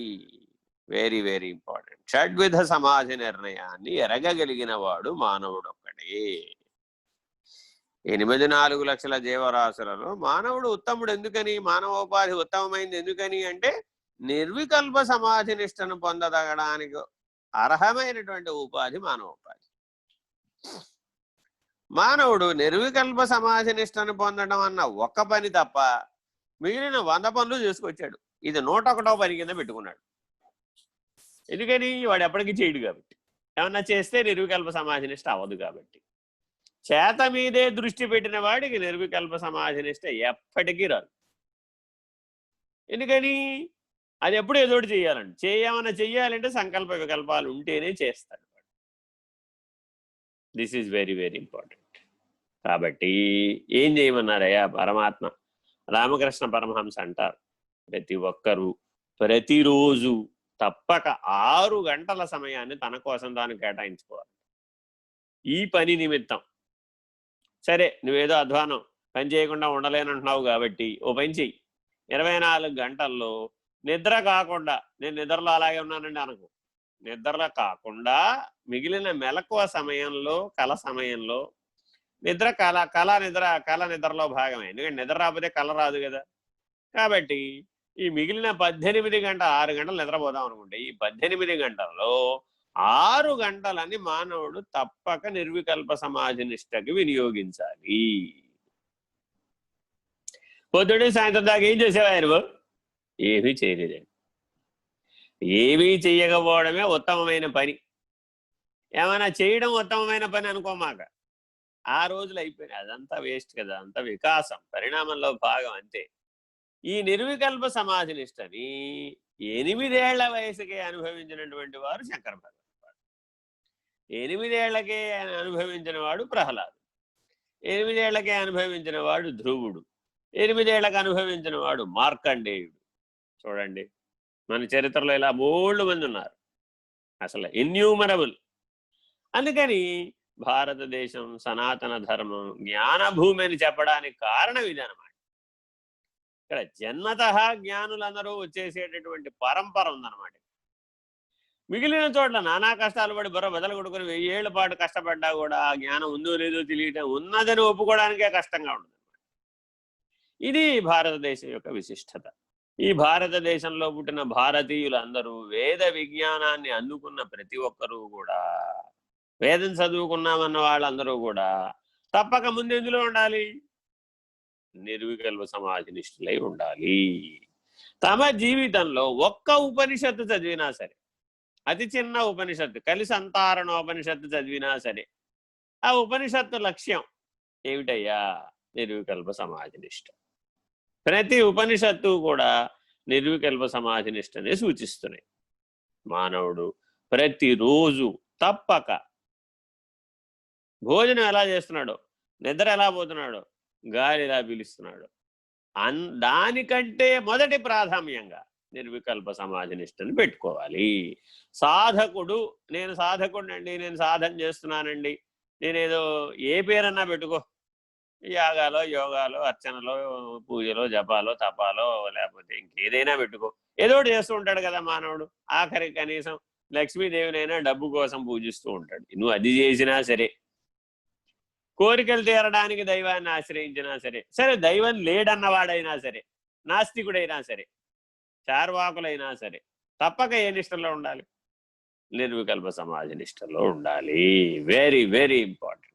Very very important. షడ్విధ సమాధి నిర్ణయాన్ని ఎరగగలిగిన వాడు మానవుడు ఒక్కడే. 84 లక్షల జీవరాశులలో మానవుడు ఉత్తముడు ఎందుకని, మానవోపాధి ఉత్తమమైంది ఎందుకని అంటే నిర్వికల్ప సమాధి నిష్టను పొందదగడానికి అర్హమైనటువంటి ఉపాధి మానవోపాధి. మానవుడు నిర్వికల్ప సమాధి నిష్టను పొందడం అన్న ఒక్క పని తప్ప మిగిలిన 100 పనులు చేసుకొచ్చాడు. ఇది 101వ పని కింద పెట్టుకున్నాడు. ఎందుకని? వాడు ఎప్పటికీ చేయడు కాబట్టి. ఏమన్నా చేస్తే నిర్వికల్ప సమాధి నిష్ట అవ్వదు కాబట్టి. చేత మీదే దృష్టి పెట్టిన వాడికి నిర్వికల్ప సమాధి నిష్ట ఎప్పటికీ రాదు. ఎందుకని? అది ఎప్పుడు ఏదోటి చేయాలండి. చెయ్యాలంటే సంకల్ప వికల్పాలు ఉంటేనే చేస్తాడు. This is very very important. కాబట్టి ఏం చేయమన్నారయ్యా పరమాత్మ? రామకృష్ణ పరమహంస అంటారు, ప్రతి ఒక్కరూ ప్రతిరోజు తప్పక 6 గంటల సమయాన్ని తన కోసం తాను కేటాయించుకోవాలి ఈ పని నిమిత్తం. సరే, నువ్వేదో అధ్వానం పని చేయకుండా ఉండలేనంటున్నావు కాబట్టి ఓ పని చెయ్యి, 24 గంటల్లో నిద్ర కాకుండా, నేను నిద్రలో అలాగే ఉన్నానండి అనుకో, నిద్రలో కాకుండా మిగిలిన మెలకువ సమయంలో, కళ సమయంలో, నిద్ర కళ నిద్రలో భాగమే, ఎందుకంటే నిద్ర రాకపోతే కళ రాదు కదా. కాబట్టి ఈ మిగిలిన 18 గంటలు, 6 గంటలు నిద్రపోదాం అనుకుంటే, ఈ 18 గంటల్లో 6 గంటలని మానవుడు తప్పక నిర్వికల్ప సమాధి నిష్టకి వినియోగించాలి. పొద్దుడి సాయంత్రం దాకా ఏం చేసేవా నువ్వు? ఏమీ చేయలేదండి. ఏమీ చెయ్యకపోవడమే ఉత్తమమైన పని. ఏమైనా చేయడం ఉత్తమమైన పని అనుకోమాక. ఆ రోజులు అయిపోయినాయి, అదంతా వేస్ట్ కదా, అంతా వికాసం, పరిణామంలో భాగం అంతే. ఈ నిర్వికల్ప సమాధి నిష్టని 8 ఏళ్ల వయసుకే అనుభవించినటువంటి వారు శంకర భగవత్పాదులు. 8 ఏళ్లకే అనుభవించిన వాడు ప్రహ్లాదు, 8 ఏళ్లకే అనుభవించిన వాడు ధ్రువుడు, 8 ఏళ్లకు అనుభవించిన వాడు మార్కండేయుడు. చూడండి, మన చరిత్రలో ఇలా బోల్డ్ మంది ఉన్నారు, అసలు ఇన్యూమరబుల్. అందుకని భారతదేశం సనాతన ధర్మం జ్ఞానభూమి అని చెప్పడానికి కారణం ఇదనమాట. ఇక్కడ జన్మతః జ్ఞానులందరూ వచ్చేసేటటువంటి పరంపర ఉందన్నమాట. మిగిలిన చోట్ల నానా కష్టాలు పడి బుర్ర బదలు కొడుకుని 1000 ఏళ్ల పాటు కష్టపడ్డా కూడా ఆ జ్ఞానం ఉందో లేదో తెలియటం, ఉన్నదని ఒప్పుకోవడానికే కష్టంగా ఉంటుంది. ఇది భారతదేశం యొక్క విశిష్టత. ఈ భారతదేశంలో పుట్టిన భారతీయులందరూ వేద విజ్ఞానాన్ని అందుకున్న ప్రతి ఒక్కరూ కూడా, వేదం చదువుకున్నామన్న వాళ్ళందరూ కూడా తప్పక ముందు ఎందులో ఉండాలి? నిర్వికల్ప సమాధి నిష్ఠులై ఉండాలి. తమ జీవితంలో ఒక్క ఉపనిషత్తు చదివినా సరే, అతి చిన్న ఉపనిషత్తు, కలిసంతారణోపనిషత్తు చదివినా సరే, ఆ ఉపనిషత్తు లక్ష్యం ఏమిటయ్యా? నిర్వికల్ప సమాధి నిష్ఠ. ప్రతి ఉపనిషత్తు కూడా నిర్వికల్ప సమాధి నిష్టనే సూచిస్తున్నాయి. మానవుడు ప్రతిరోజు తప్పక భోజనం ఎలా చేస్తున్నాడో, నిద్ర ఎలా పోతున్నాడో, గాలి ఎలా పీలుస్తున్నాడో, దానికంటే మొదటి ప్రాధాన్యంగా నిర్వికల్ప సమాధి నిష్టని పెట్టుకోవాలి. సాధకుడు, నేను సాధకుడినండి, నేను సాధన చేస్తున్నానండి, నేనేదో ఏ పేరన్నా పెట్టుకో, యాగాలో, యోగాలో, అర్చనలో, పూజలో, జపాలో, తపాలో, లేకపోతే ఇంకేదైనా పెట్టుకో, ఏదో ఒకటి చేస్తూ ఉంటాడు కదా మానవుడు. ఆఖరికి కనీసం లక్ష్మీదేవినైనా డబ్బు కోసం పూజిస్తూ ఉంటాడు. నువ్వు అది చేసినా సరే, కోరికలు తీరడానికి దైవాన్ని ఆశ్రయించినా సరే, సరే దైవం లేడన్నవాడైనా సరే, నాస్తికుడైనా సరే, చార్వాకులైనా సరే, తప్పక ఏ నిష్టలో ఉండాలి? నిర్వికల్ప సమాధి నిష్టలో ఉండాలి. Very very important.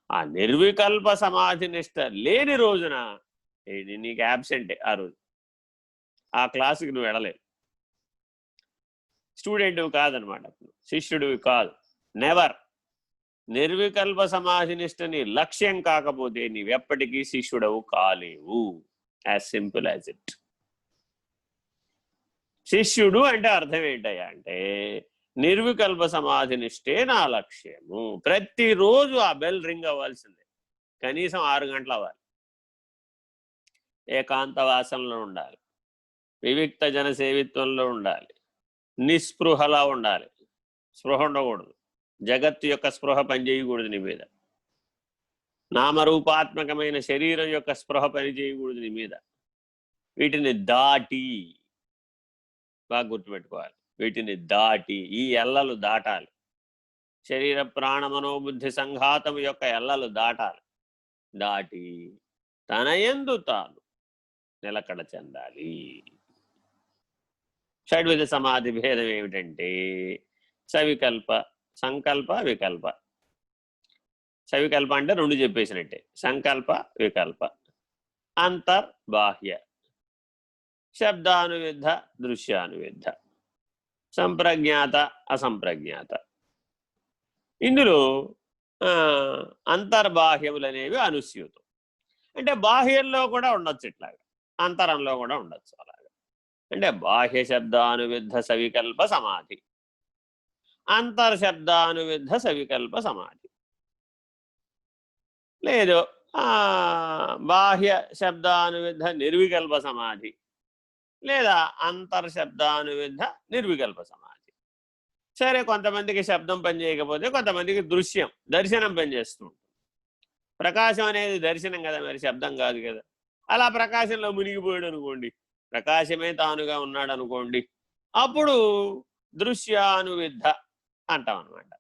ఆ నిర్వికల్ప సమాధి నిష్ట లేని రోజున నీకు యాబ్సెంటే. ఆ రోజు ఆ క్లాసుకి నువ్వు వెళ్ళలేవు, స్టూడెంట్వి కాదనమాట, శిష్యుడివి కాదు. నెవర్. నిర్వికల్ప సమాధి నిష్టని లక్ష్యం కాకపోతే నీవెప్పటికీ శిష్యుడవు కాలేవు. As simple as it. శిష్యుడు అంటే అర్థం ఏంటయ్యా అంటే, నిర్వికల్ప సమాధి నిష్టే నా లక్ష్యము. ప్రతిరోజు ఆ బెల్ రింగ్ అవ్వాల్సిందే, కనీసం 6 గంటలు అవ్వాలి. ఏకాంతవాసంలో ఉండాలి, వివిక్త జనసేవిత్వంలో ఉండాలి, నిస్పృహలా ఉండాలి. స్పృహ ఉండకూడదు, జగత్తు యొక్క స్పృహ పనిచేయకూడదు నీ మీద, నామరూపాత్మకమైన శరీరం యొక్క స్పృహ పనిచేయకూడదు నీ మీద. వీటిని దాటి, బాగా గుర్తుపెట్టుకోవాలి, వీటిని దాటి ఈ ఎల్లలు దాటాలి. శరీర ప్రాణ మనోబుద్ధి సంఘాతం యొక్క ఎల్లలు దాటాలి. దాటి తన యందు తాను నిలకడ చెందాలి. షడ్విధ సమాధి భేదం ఏమిటంటే సవికల్ప, సంకల్ప, వికల్ప. సవికల్ప అంటే 2 చెప్పేసినట్టే, సంకల్ప, వికల్ప. అంతర్బాహ్య, శబ్దానువిద్ధ, దృశ్యానువిద్ధ, సంప్రజ్ఞాత, అసంప్రజ్ఞాత. ఇందులో అంతర్బాహ్యములు అనేవి అనుస్యూతం. అంటే బాహ్యంలో కూడా ఉండొచ్చు, ఇట్లాగా అంతరంలో కూడా ఉండొచ్చు. అలాగా అంటే బాహ్య శబ్దానువిద్ధ సవికల్ప సమాధి, అంతర్శబ్దానువిద్ధ సవికల్ప సమాధి. లేదు బాహ్య శబ్దానువిద్ధ నిర్వికల్ప సమాధి, లేదా అంతర్శబ్దానువిద్ధ నిర్వికల్ప సమాధి. సరే, కొంతమందికి శబ్దం పనిచేయకపోతే కొంతమందికి దృశ్యం, దర్శనం పనిచేస్తూ ఉంటుంది. ప్రకాశం అనేది దర్శనం కదా, మరి శబ్దం కాదు కదా. అలా ప్రకాశంలో మునిగిపోయాడు అనుకోండి, ప్రకాశమే తానుగా ఉన్నాడు అనుకోండి, అప్పుడు దృశ్యానువిద్ధ అంటాం అనమాట.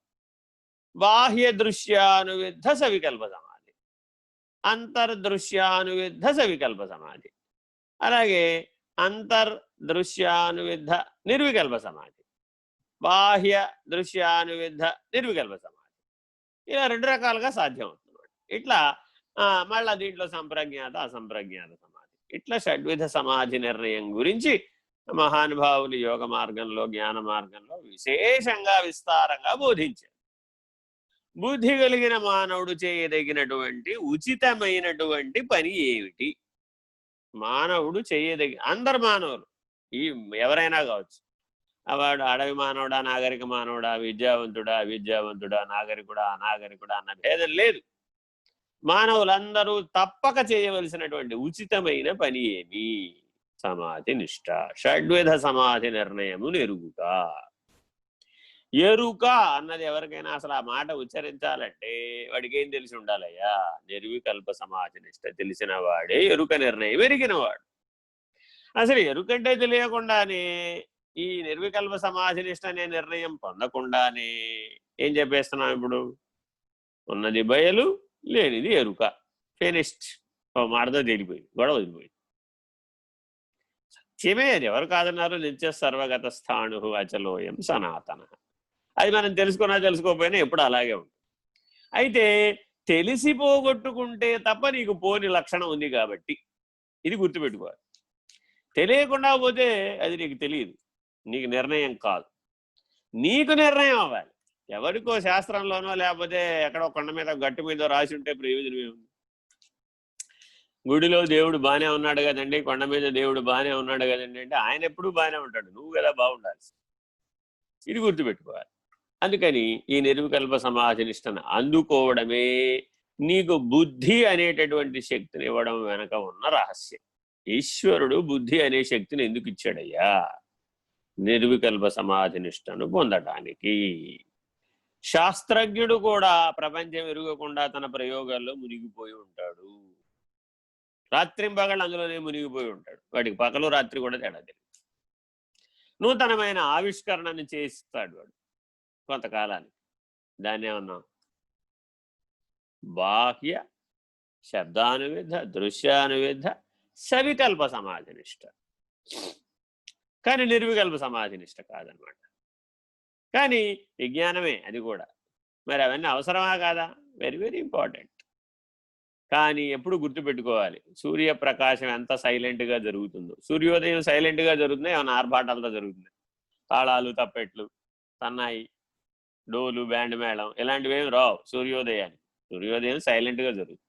బాహ్య దృశ్యానువిద్ధ సవికల్ప సమాధి, అంతర్దృశ్యానువిద్ధ సవికల్ప సమాధి, అలాగే అంతర్దృశ్యానువిద్ధ నిర్వికల్ప సమాధి, బాహ్య దృశ్యానువిద్ధ నిర్వికల్ప సమాధి. ఇలా 2 రకాలుగా సాధ్యం అవుతుంది. ఇట్లా మళ్ళా దీంట్లో సంప్రజ్ఞాత అసంప్రజ్ఞాత సమాధి, ఇట్లా షడ్విధ సమాధి నిర్ణయం గురించి మహానుభావులు యోగ మార్గంలో జ్ఞాన మార్గంలో విశేషంగా విస్తారంగా బోధించారు. బుద్ధి కలిగిన మానవుడు చేయదగినటువంటి ఉచితమైనటువంటి పని ఏమిటి, మానవుడు అందరు మానవులు, ఈ ఎవరైనా కావచ్చు, వాడు అడవి మానవుడా నాగరిక మానవుడా, విద్యావంతుడా అవిద్యావంతుడా, నాగరికుడా అనాగరికుడా అన్న భేదం లేదు. మానవులందరూ తప్పక చేయవలసినటువంటి ఉచితమైన పని ఏమి? సమాధి నిష్ట, షడ్విధ సమాధి నిర్ణయము ఎరుగుట. ఎరుక అన్నది ఎవరికైనా అసలు ఆ మాట ఉచ్చరించాలంటే వాడికి ఏం తెలిసి ఉండాలయ్యా? నిర్వికల్ప సమాధి నిష్ట తెలిసిన వాడే ఎరుక నిర్ణయం ఎరిగినవాడు. అసలు ఎరుకంటే తెలియకుండానే ఈ నిర్వికల్ప సమాధి నిష్ట అనే నిర్ణయం పొందకుండానే ఏం చెప్పేస్తున్నాం ఇప్పుడు? ఉన్నది బయలు, లేనిది ఎరుక, ఫినిష్డ్. మాటతో తేలిపోయింది, గొడవ వదిలిపోయింది. సత్యమే అది, ఎవరు కాదన్నారు? నిత్య సర్వగత స్థాణు అచలోయం సనాతన. అది మనం తెలుసుకున్నా తెలుసుకోకపోయినా ఎప్పుడు అలాగే ఉంటుంది. అయితే తెలిసి పోగొట్టుకుంటే తప్ప నీకు పోని లక్షణం ఉంది కాబట్టి ఇది గుర్తుపెట్టుకోవాలి. తెలియకుండా పోతే అది నీకు తెలియదు, నీకు నిర్ణయం కాదు. నీకు నిర్ణయం అవ్వాలి. ఎవరికో శాస్త్రంలోనో లేకపోతే ఎక్కడో కొండ మీద గట్టు మీద రాసి ఉంటే ప్రయోజనం ఏముంది? గుడిలో దేవుడు బాగానే ఉన్నాడు కదండి, కొండ మీద దేవుడు బాగానే ఉన్నాడు కదండి అంటే ఆయన ఎప్పుడూ బాగానే ఉంటాడు, నువ్వు కదా బాగుండాల్సి. ఇది గుర్తుపెట్టుకోవాలి. అందుకని ఈ నిర్వికల్ప సమాధి నిష్టను అందుకోవడమే నీకు బుద్ధి అనేటటువంటి శక్తిని ఇవ్వడం వెనక ఉన్న రహస్యం. ఈశ్వరుడు బుద్ధి అనే శక్తిని ఎందుకు ఇచ్చాడయ్యా? నిర్వికల్ప సమాధి నిష్టను పొందటానికి. శాస్త్రజ్ఞుడు కూడా ప్రపంచం ఎరుగకుండా తన ప్రయోగాల్లో మునిగిపోయి ఉంటాడు. రాత్రింబగళ్ళు అందులోనే మునిగిపోయి ఉంటాడు. వాడికి పగలు రాత్రి కూడా తేడా తెలియదు. నూతనమైన ఆవిష్కరణను చేస్తాడు వాడు కొంతకాలానికి. దాన్ని ఏమన్నా బాహ్య శబ్దానువిధ దృశ్యానువిధ సవికల్ప సమాధి నిష్ట. కానీ నిర్వికల్ప సమాధి నిష్ట కాదనమాట. కానీ విజ్ఞానమే అది కూడా. మరి అవన్నీ అవసరమా కాదా? Very very important. కానీ ఎప్పుడు గుర్తుపెట్టుకోవాలి, సూర్యప్రకాశం ఎంత సైలెంట్గా జరుగుతుందో, సూర్యోదయం సైలెంట్గా జరుగుతుంది, ఏమైనా ఆర్భాటాలతో జరుగుతుంది. తాళాలు తప్పెట్లు సన్నాయి డోలు బ్యాండ్ మేళం ఇలాంటివేమి రావు సూర్యోదయానికి. సూర్యోదయం సైలెంట్గా జరుగుతుంది.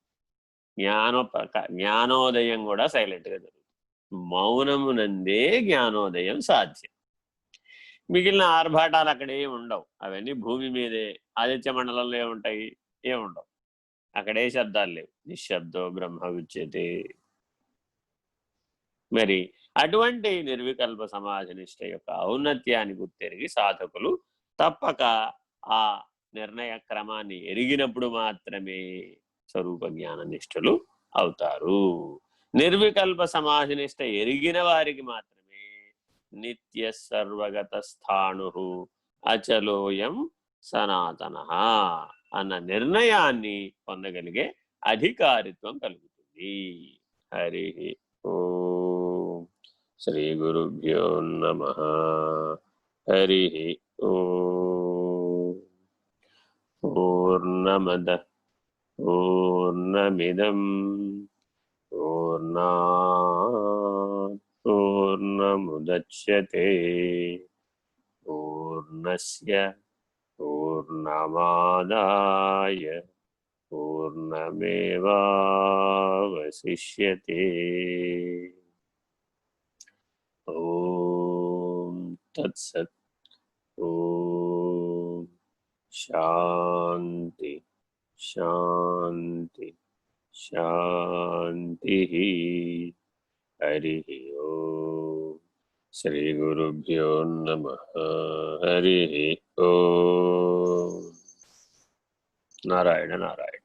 జ్ఞానోదయం కూడా సైలెంట్గా జరుగుతుంది. మౌనమునందే జ్ఞానోదయం సాధ్యం. మిగిలిన ఆర్భాటాలు అక్కడ ఏమి ఉండవు. అవన్నీ భూమి మీదే ఆదిత్య మండలంలో ఏముంటాయి? ఏముండవు. అక్కడే శబ్దాలు లేవు. నిశ్శబ్దో బ్రహ్మ విచ్యతే. మరి అటువంటి నిర్వికల్ప సమాధి నిష్ట యొక్క ఔన్నత్యాన్ని గుర్తెరిగి సాధకులు తప్పక ఆ నిర్ణయ క్రమాన్ని ఎరిగినప్పుడు మాత్రమే స్వరూప జ్ఞాన నిష్ఠలు అవుతారు. నిర్వికల్ప సమాధి నిష్ట ఎరిగిన వారికి మాత్రమే నిత్య సర్వగత స్థాణు అచలోయం సనాతన అన్న నిర్ణయాన్ని పొందగలిగే అధికారిత్వం కలుగుతుంది. హరి ఓం. శ్రీ గురుభ్యో నమః. హరి ఓం. పూర్ణమదః పూర్ణమిదం పూర్ణాత్ పూర్ణముదచ్యతే పూర్ణస్య పూర్ణమాదాయ పూర్ణమేవావశిష్యతే. ఓం తత్సత్. ఓం శాంతి శాంతి శాంతి. హరి ఓం. శ్రీ గురుభ్యో నమః. హరి ఓం. నారాయణ నారాయణ.